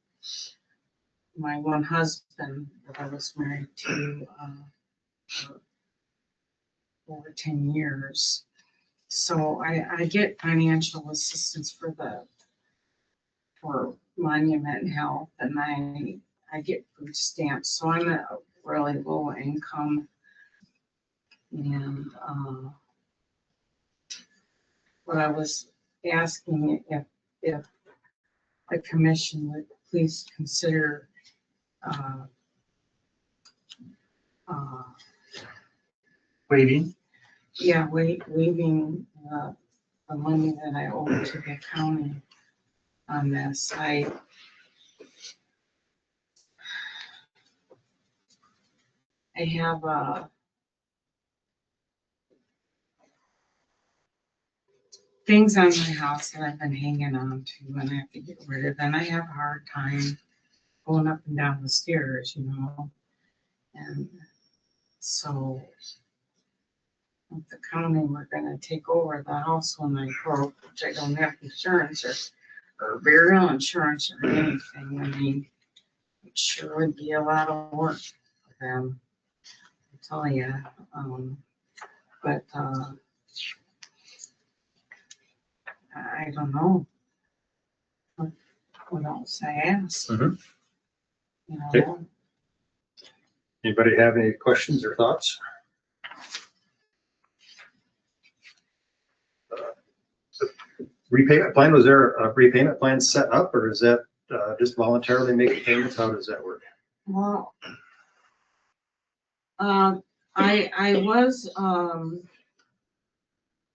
one husband that I was married to for over 10 years. So I get financial assistance for Monument Health, and I get food stamps. So I'm at a really low income, and what I was asking if the commission would please consider Waiving? Yeah, waiving the money that I owe to the county on this. I have things on my house that I've been hanging on to and I have to get rid of. And I have a hard time going up and down the stairs, And so if the county were gonna take over the house when I broke, which I don't have insurance or burial insurance or anything, I mean, it sure would be a lot of work for them, I tell you. But I don't know what else I ask. Okay. Anybody have any questions or thoughts? Repayment plan, was there a repayment plan set up, or is that just voluntarily making payments? How does that work? Well, I was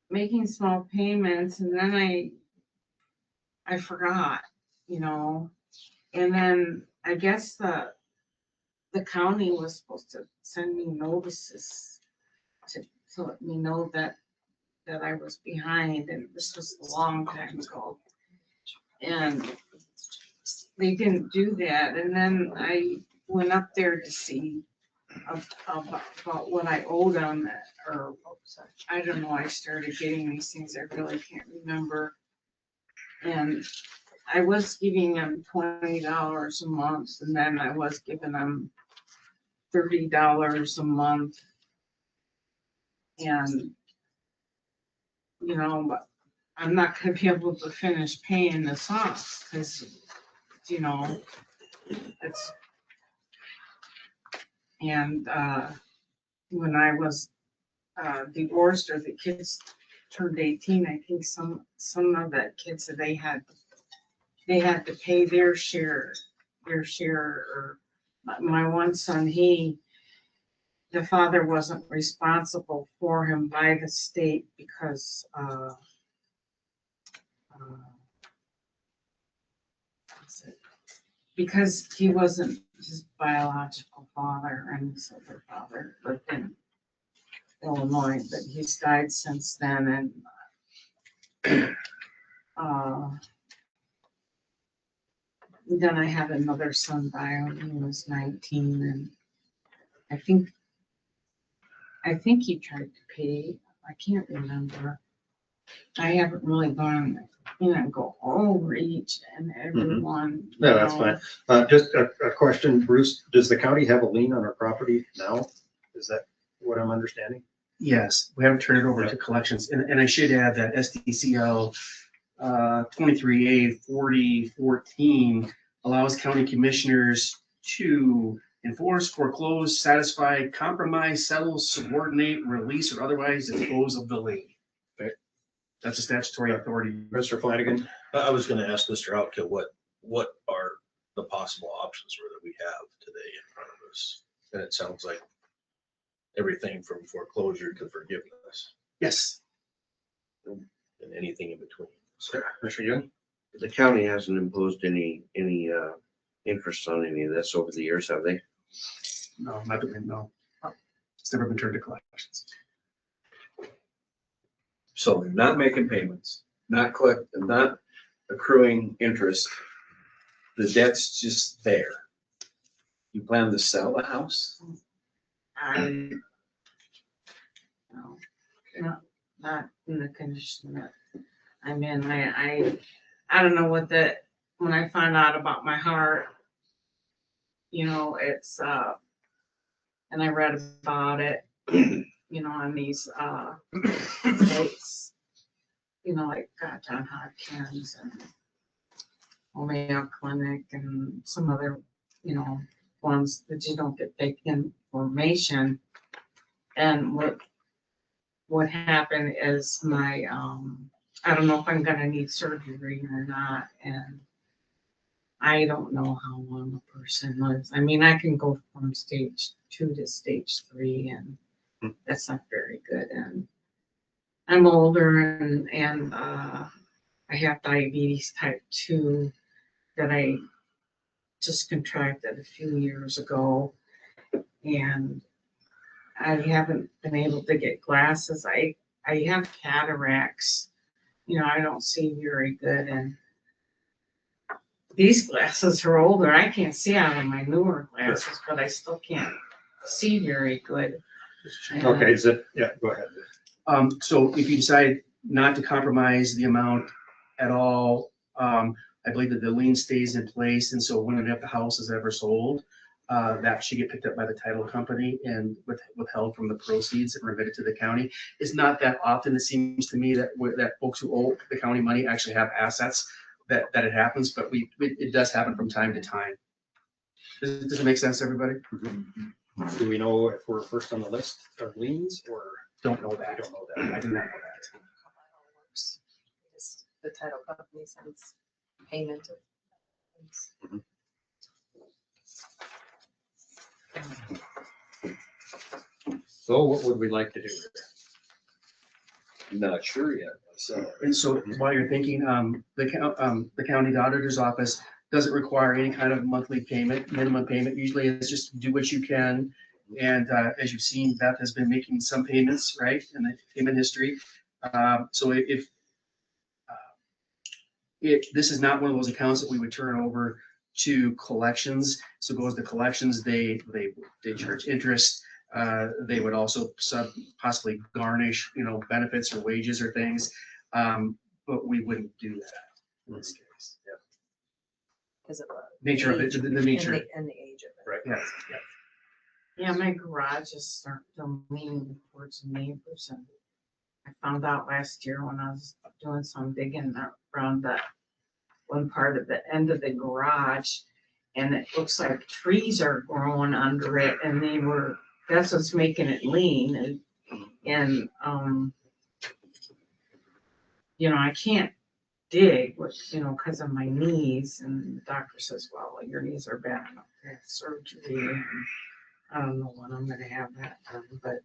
making small payments, and then I forgot, you know, and then I guess the county was supposed to send me notices to let me know that I was behind, and this was a long time ago. And they didn't do that, and then I went up there to see about what I owed them, or I don't know, I started getting these things, I really can't remember. And I was giving them $20 a month, and then I was giving them $30 a month. And, you know, but I'm not gonna be able to finish paying this off, because, you know, it's, and, when I was, divorced, or the kids turned 18, I think some of the kids, that they had to pay their share, or my one son, the father wasn't responsible for him by the state because, because he wasn't his biological father, and his other father lived in Illinois, but he's died since then. And then I had another son die when he was 19, and I think he tried to pay. I can't remember. I haven't really gone, go over each and every one. No, that's fine. Just a question, Bruce, does the county have a lien on our property now? Is that what I'm understanding? Yes, we haven't turned it over to collections, and I should add that SDCL 23A4014 allows county commissioners to enforce, foreclose, satisfy, compromise, settle, subordinate, release, or otherwise dispose of the lien. Okay. That's a statutory authority. Mr. Flanagan? I was gonna ask Mr. Outkill what are the possible options that we have today in front of us? And it sounds like everything from foreclosure to forgiveness. Yes. And anything in between. Mr. Young? The county hasn't imposed any interest on any of this over the years, have they? No, not that we know. It's never been turned to collections. So they're not making payments, not accruing interest. The debt's just there. You plan to sell the house? No, not in the condition that I'm in. I don't know when I found out about my heart, it's, and I read about it, on these, sites, like John Hopkins and Mayo Clinic and some other, ones that you don't get fake information. And what happened is my, I don't know if I'm gonna need surgery or not, and I don't know how long a person lives. I mean, I can go from stage 2 to stage 3, and that's not very good. And I'm older, and I have diabetes type 2 that I just contracted a few years ago, and I haven't been able to get glasses. I have cataracts. I don't see very good, and these glasses are older. I can't see out of my newer glasses, but I still can't see very good. Okay, yeah, go ahead. So if you decide not to compromise the amount at all, I believe that the lien stays in place, and so when the house is ever sold, that should get picked up by the title company and withheld from the proceeds and remitted to the county. It's not that often, it seems to me, that folks who owe the county money actually have assets that it happens, but it does happen from time to time. Does it make sense to everybody? Do we know if we're first on the list of liens, or? Don't know that. I don't know that. I do not know that. The title company sends payment of things. So what would we like to do? Not sure yet myself. And so while you're thinking, the county auditor's office doesn't require any kind of monthly payment, minimum payment. Usually it's just do what you can. And as you've seen, Beth has been making some payments, right, in the payment history. So if this is not one of those accounts that we would turn over to collections, so it goes to collections, they charge interest. They would also possibly garnish, benefits or wages or things. But we wouldn't do that in this case. Yeah. Because of Nature of it, the nature. And the age of it. Right. Yeah. Yeah. Yeah, my garage is starting leaning towards neighbors, and I found out last year when I was doing some digging around that one part of the end of the garage, and it looks like trees are growing under it, and that's what's making it lean, and I can't dig with, because of my knees, and the doctor says, well, your knees are bad enough to have surgery, and I don't know when I'm gonna have that done, but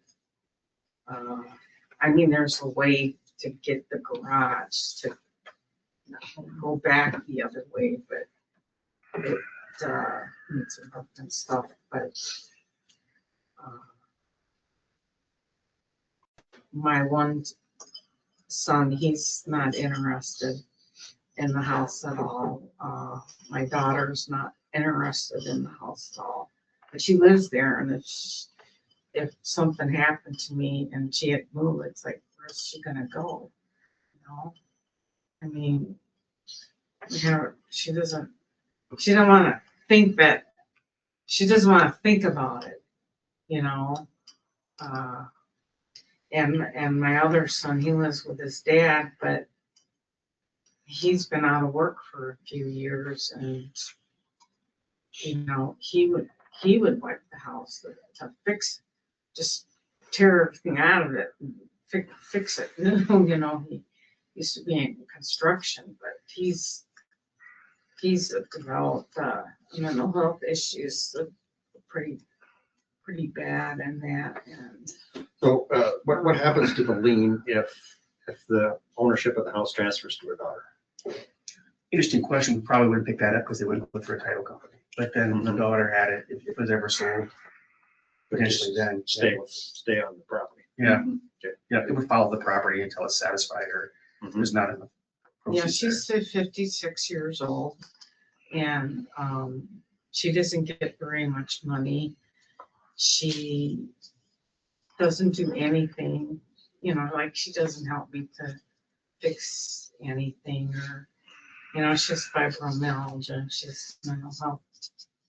there's a way to get the garage to go back the other way, but it needs some work and stuff, but my one son, he's not interested in the house at all. My daughter's not interested in the house at all, but she lives there, and if something happened to me and she had moved, it's like, where's she gonna go? She doesn't want to think that, she doesn't want to think about it, and my other son, he lives with his dad, but he's been out of work for a few years, and he would wipe the house to fix, just tear everything out of it and fix it. He used to be in construction, but he's developed mental health issues, pretty bad, and that. And So what happens to the lien if the ownership of the house transfers to a daughter? Interesting question. We probably wouldn't pick that up because they wouldn't look for a title company. But then the daughter had it, if it was ever sold, potentially then stay on the property. Yeah. Okay. Yeah, it would follow the property until it's satisfied or there's not enough. yeah, she's 56 years old, and she doesn't get very much money. She doesn't do anything, like she doesn't help me to fix anything, or she has fibromyalgia, she has mental health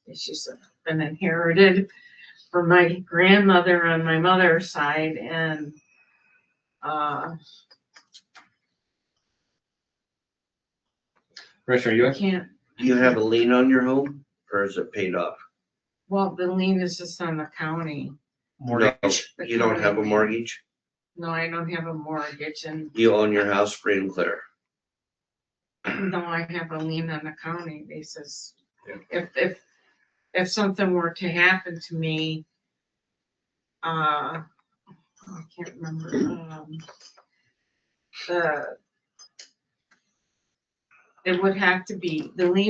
issues that have been inherited from my grandmother on my mother's side, and Commissioner, you can't. Do you have a lien on your home, or is it paid off? Well, the lien is just on the county. Mortgage? No, you don't have a mortgage? No, I don't have a mortgage, and You own your house free and clear? no, I have a lien on the county basis. If something were to happen to me, I can't remember, the lien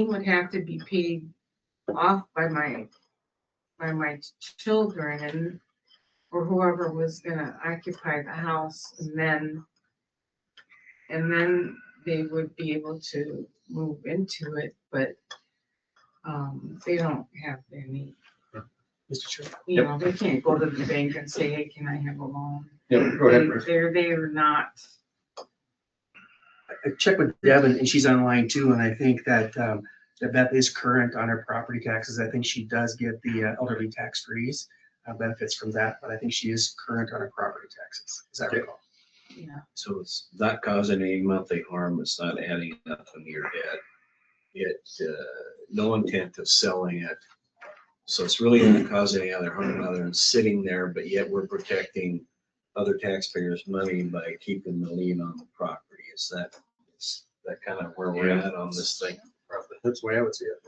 would have to be paid off by my children, and or whoever was gonna occupy the house, and then they would be able to move into it, but they don't have any. Mr. Chair. They can't go to the bank and say, hey, can I have a loan? Yeah, go ahead, Bruce. They're not. I checked with Deb, and she's online too, and I think that that Beth is current on her property taxes. I think she does get the elderly tax freeze benefits from that, but I think she is current on her property taxes, as I recall. Yeah. So it's not causing any monthly harm, it's not adding nothing to your debt. No intent of selling it. So it's really not causing any other harm other than sitting there, but yet we're protecting other taxpayers' money by keeping the lien on the property. Is that kind of where we're at on this thing? That's the way I would see it.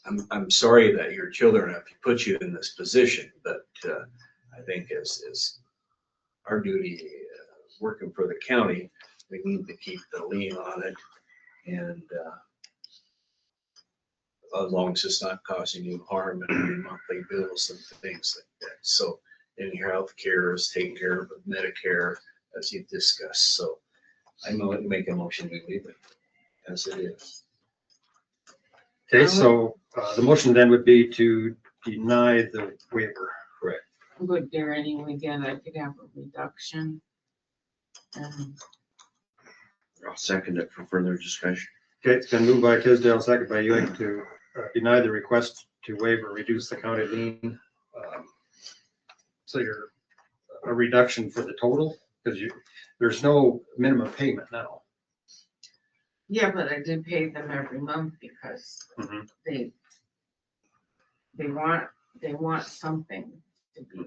I'm sorry that your children have put you in this position, but I think as our duty, working for the county, we need to keep the lien on it. And as long as it's not causing you harm in your monthly bills and things like that. So, and your health care is taken care of with Medicare, as you've discussed. So I'm going to make a motion to leave it as it is. Okay, so the motion then would be to deny the waiver. Correct. Would there any way that I could have a reduction? I'll second it for further discussion. Okay, it's been moved by Tisdale, second by Ewing to deny the request to waive or reduce the county lien. So you're a reduction for the total, because there's no minimum payment now. Yeah, but I did pay them every month because they want something to be,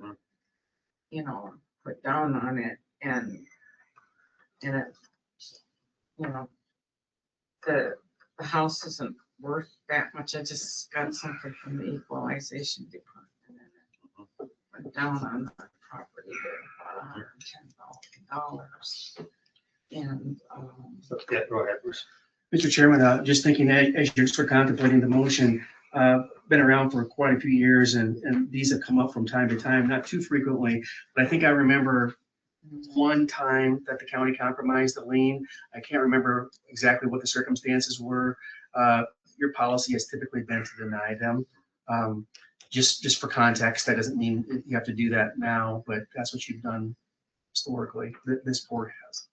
you know, put down on it, and it, you know, the house isn't worth that much. I just got something from the equalization department, and it went down on the property there about $110,000. And yeah, go ahead, Bruce. Mr. Chairman, just thinking as you're sort of contemplating the motion, been around for quite a few years, and these have come up from time to time, not too frequently, but I think I remember one time that the county compromised the lien. I can't remember exactly what the circumstances were. Your policy has typically been to deny them. Just for context, that doesn't mean you have to do that now, but that's what you've done historically. This board has.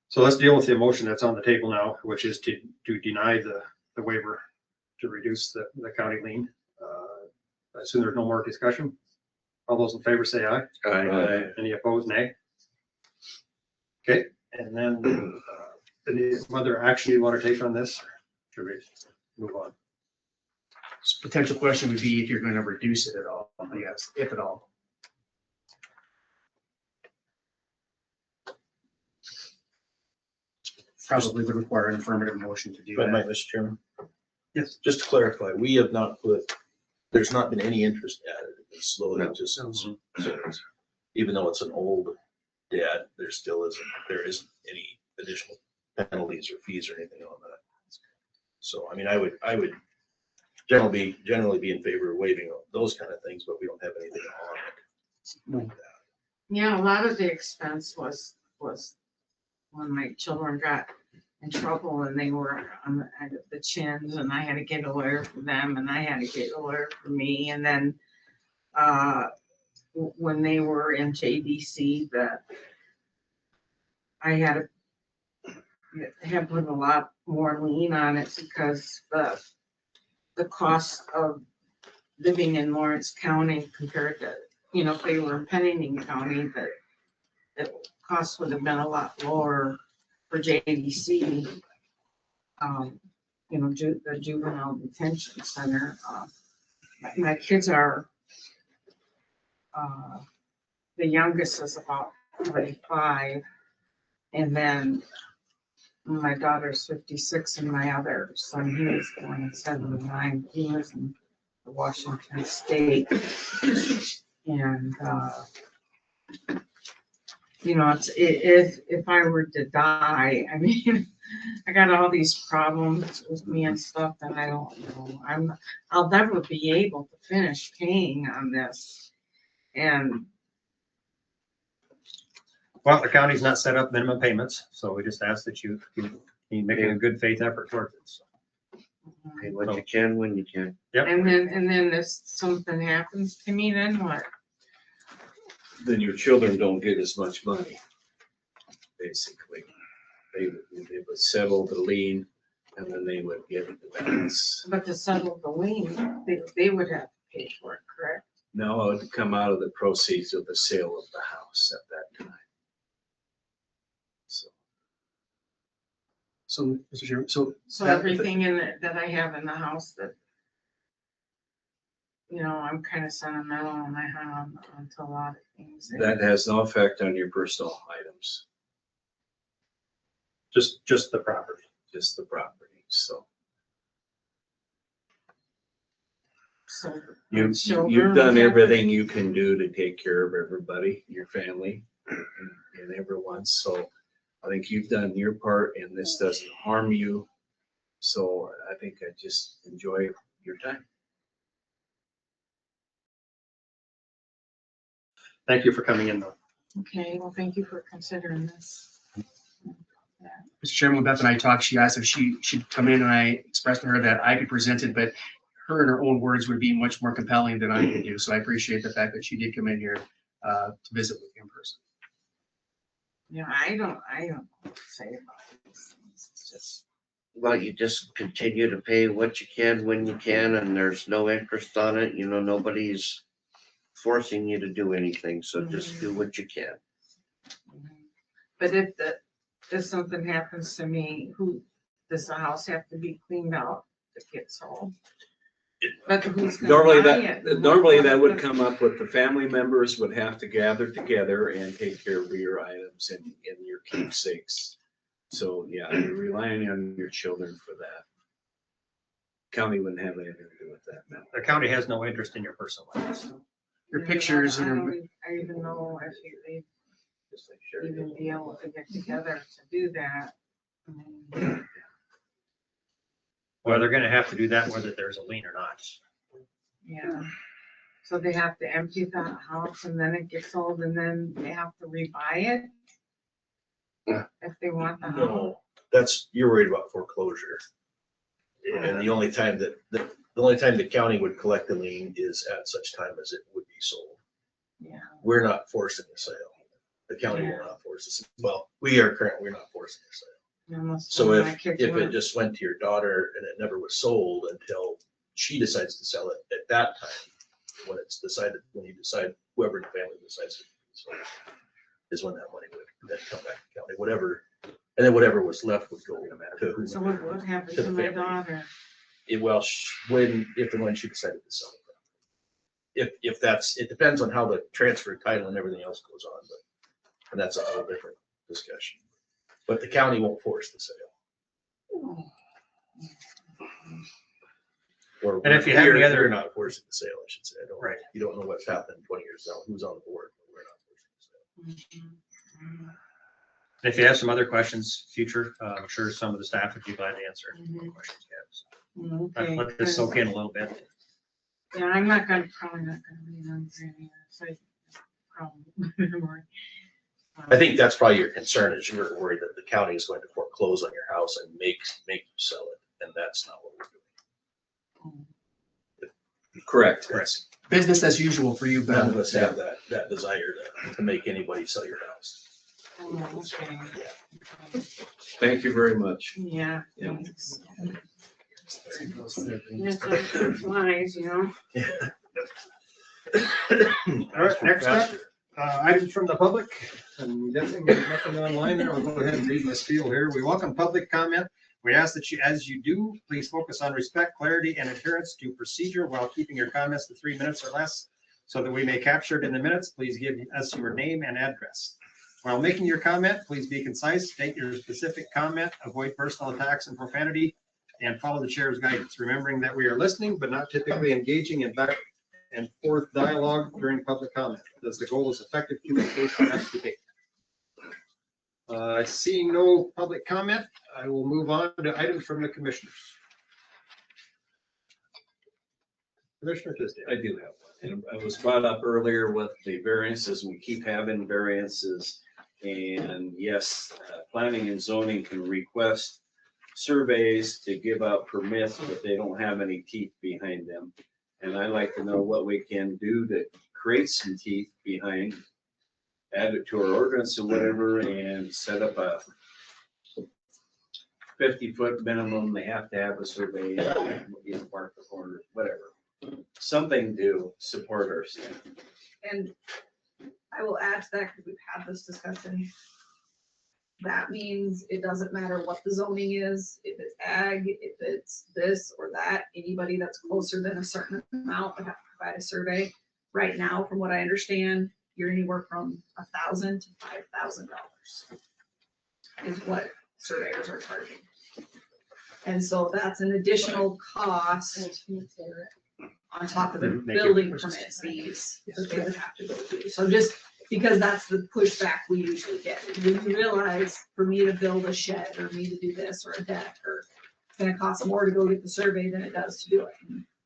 So let's deal with the motion that's on the table now, which is to deny the waiver to reduce the county lien. I assume there's no more discussion. All those in favor say aye. Aye. Any opposed, nay? Okay, and then any other action you want to take on this? Should we move on? Potential question would be if you're going to reduce it at all, I guess, if at all. Probably would require an affirmative motion to do If I might, that. Mr. Chairman. Yes. Just to clarify, we have not there's not been any interest added. It's slowly just, so it's- even though it's an old debt, there isn't any additional penalties or fees or anything on that. So, I mean, I would generally be in favor of waiving those kind of things, but we don't have anything on it. yeah, a lot of the expense was when my children got in trouble and they were on the chins, and I had to get a lawyer for them, and I had to get a lawyer for me. And then when they were in JDC, I had to put a lot more lien on it because the cost of living in Lawrence County compared to, you know, if they were in Pennington County, that the cost would have been a lot lower for JDC. You know, the juvenile detention center. My kids are, the youngest is about 45, and then my daughter's 56, and my other son, he was born in 79. He was in Washington State, and you know, if I were to die, I mean, I got all these problems with me and stuff that I don't know. I'll never be able to finish paying on this. And Well, the county's not set up minimum payments, so we just ask that you make a good faith effort towards it. So. Pay what you can when you can. Yep. and then if something happens to me, then what? Then your children don't get as much money, basically. They would settle the lien, and then they would get the balance. But to settle the lien, they would have to pay for it, correct? No, it would come out of the proceeds of the sale of the house at that time. So, Mr. Chairman, So everything in it that I have in the house that, you know, I'm kind of sentimental and I hang on to a lot of things. That has no effect on your personal items, Just the property. just the property, so. So You've children done have- everything you can do to take care of everybody, your family and everyone. So I think you've done your part and this doesn't harm you. So I think I just enjoy your time. Thank you for coming in though. Okay, well, thank you for considering this. Mr. Chairman, when Beth and I talked, she asked if she'd come in, and I expressed to her that I could present it, but her in her own words would be much more compelling than I could do. So I appreciate the fact that she did come in here to visit with you in person. Yeah, I don't know what to say about these things. It's just, Well, you just continue to pay what you can when you can, and there's no interest on it. You know, nobody's forcing you to do anything, so just do what you can. but if something happens to me, who, does the house have to be cleaned out to get sold? But who's gonna Normally buy it? that would come up with the family members would have to gather together and take care of your items and your keepsakes. So yeah, you're relying on your children for that. County wouldn't have anything to do with that, man. The county has no interest in your personal life. Your pictures I and don't even know if they even be able to get together to do that. Well, they're gonna have to do that whether there's a lien or not. Yeah. So they have to empty that house and then it gets sold and then they have to rebuy it? Yeah. If they want the house? No, that's, you're worried about foreclosure. And the only time the county would collect a lien is at such time as it would be sold. Yeah. We're not forcing the sale. The county will not force this. Well, we're not forcing the sale. So if it just went to your daughter and it never was sold until she decides to sell it at that time, when it's decided, when you decide, whoever in the family decides to sell it, is when that money would then come back to county, whatever, and then whatever was left would go to. So what happened to the my family. daughter? If and when she decided to sell it. If that's, it depends on how the transfer title and everything else goes on, but, and that's a whole different discussion. But the county won't force the sale. Or And if you have any other- we're not forcing the sale, I should say. I don't, Right. You don't know what's happened 20 years down, who's on the board, but we're not forcing the sale. And if you have some other questions, future, I'm sure some of the staff would be glad to answer any questions you have. So Okay. let this soak in a little bit. Yeah, I'm probably not gonna be on granny, so probably. I think that's probably your concern, is you're worried that the county is going to foreclose on your house and make you sell it, and that's not what we're doing. Correct. business as usual for you, None of Ben. us have that desire to make anybody sell your house. Oh, okay. Thank you very much. Yeah. Yeah. Thanks. It's wise, you know? All right, next up, items from the public. I'm guessing there's nothing online there. I'll go ahead and read my spiel here. We welcome public comment. We ask that you, as you do, please focus on respect, clarity, and adherence to procedure while keeping your comments to 3 minutes or less so that we may capture it in the minutes. Please give us your name and address. While making your comment, please be concise, state your specific comment, avoid personal attacks and profanity, and follow the chair's guidance, remembering that we are listening but not typically engaging in back and forth dialogue during public comment, as the goal is effective communication and debate. Seeing no public comment, I will move on to items from the commissioners. Commissioner Tisdale. I do have one. And it was brought up earlier with the variances. We keep having variances. And yes, planning and zoning can request surveys to give out permits, but they don't have any teeth behind them. And I'd like to know what we can do to create some teeth behind, add it to our ordinance or whatever, and set up a 50-foot minimum. They have to have a survey, park the corner, whatever. Something to support our staff. And I will add to that because we've had this discussion. That means it doesn't matter what the zoning is, if it's ag, if it's this or that, anybody that's closer than a certain amount would have to provide a survey. Right now, from what I understand, you're anywhere from $1,000 to $5,000 is what surveyors are charging. And so that's an additional cost on top of the Make it- building permit fees that they would have to go through. So just because that's the pushback we usually get. We realize for me to build a shed or me to do this or a deck, or it's gonna cost more to go get the survey than it does to do it.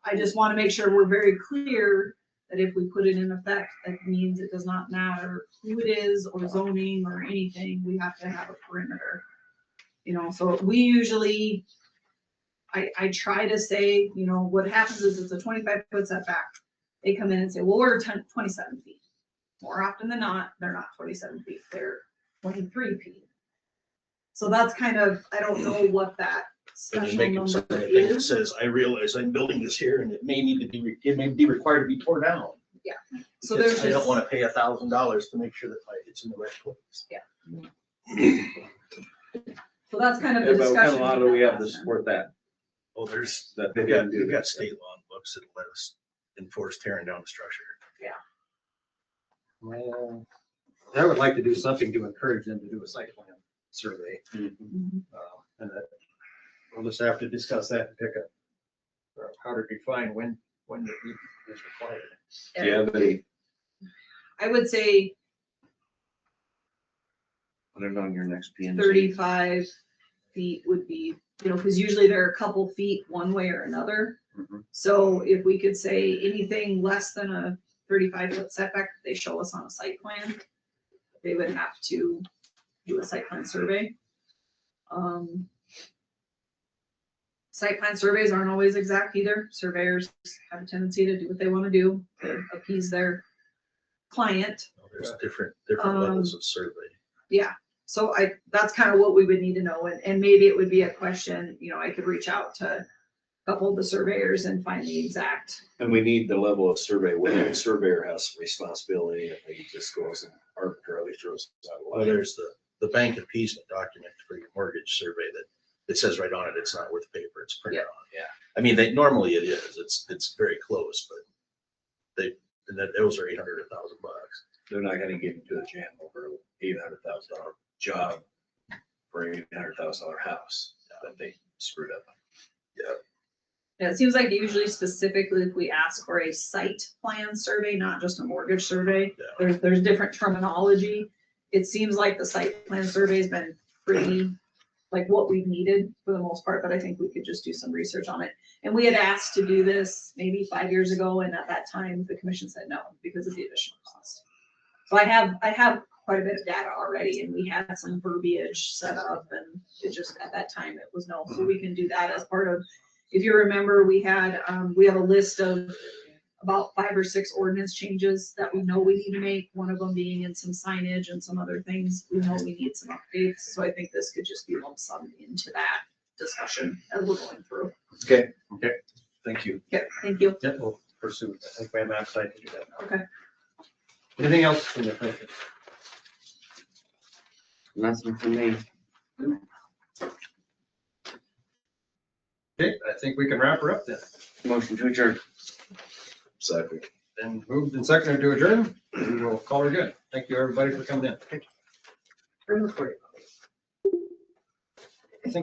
I just want to make sure we're very clear that if we put it in effect, that means it does not matter who it is or zoning or anything, we have to have a perimeter. You know, so we usually, I try to say, you know, what happens is it's a 25-foot setback. They come in and say, well, we're 27 feet. More often than not, they're not 27 feet, they're 23 feet. So that's kind of, I don't know what that And you special make it number something that is. says, I realize I'm building this here and it may need to be, it may be required to be torn down. Yeah, so Because there's I don't just, want to pay $1,000 to make sure that it's in the right place. yeah. So that's kind of the Yeah, but what kind discussion. of law do we have to support that? Oh, there's, That they we've got, can do we've got that. state law books that let us enforce tearing down the structure. Well, I would like to do something to encourage them to do a site plan survey. Mhm. And that, we'll just have to discuss that and pick up how to define when it is required. Do you have any? I would say Put it on your next P and Z. 35 feet would be, you know, because usually they're a couple feet one way or another. Mhm. So if we could say anything less than a 35-foot setback, they show us on a site plan, they would have to do a site plan survey. Site plan surveys aren't always exact either. Surveyors have a tendency to do what they want to do to appease their client. There's different levels of survey. Yeah, so that's kind of what we would need to know, and maybe it would be a question, you know, I could reach out to a couple of the surveyors and find the exact. And we need the level of survey, whether the surveyor has some responsibility if he just goes and arbitrarily throws it out. Well, there's the bank appeasement document for your mortgage survey that it says right on it, it's not worth the paper it's printed on. Yeah. I mean, normally it is, it's very close, but those are $800 or $1,000. They're not gonna get into a jam over an $800,000 job for an $800,000 house that they screwed up. Yeah, it seems like usually specifically if we ask for a site plan survey, not just a mortgage survey, there's different terminology. It seems like the site plan survey's been pretty, like what we've needed for the most part, but I think we could just do some research on it. And we had asked to do this maybe 5 years ago, and at that time, the commission said no because of the additional cost. So I have quite a bit of data already, and we had some verbiage set up, and it just, at that time, it was no. So we can do that as part of, if you remember, we have a list of about 5 or 6 ordinance changes that we know we need to make, one of them being in some signage and some other things. We know we need some updates, so I think this could just be lump sum into that discussion as we're going through. Okay. Thank you. Okay, thank you. Yeah, we'll pursue it. I think we have appetite to do that now. Okay. Anything else from the commission? Nothing for me. Okay, I think we can wrap her up then. Motion to adjourn. Second. Then moved and seconded to adjourn. We will call her good. Thank you, everybody, for coming in. Bring the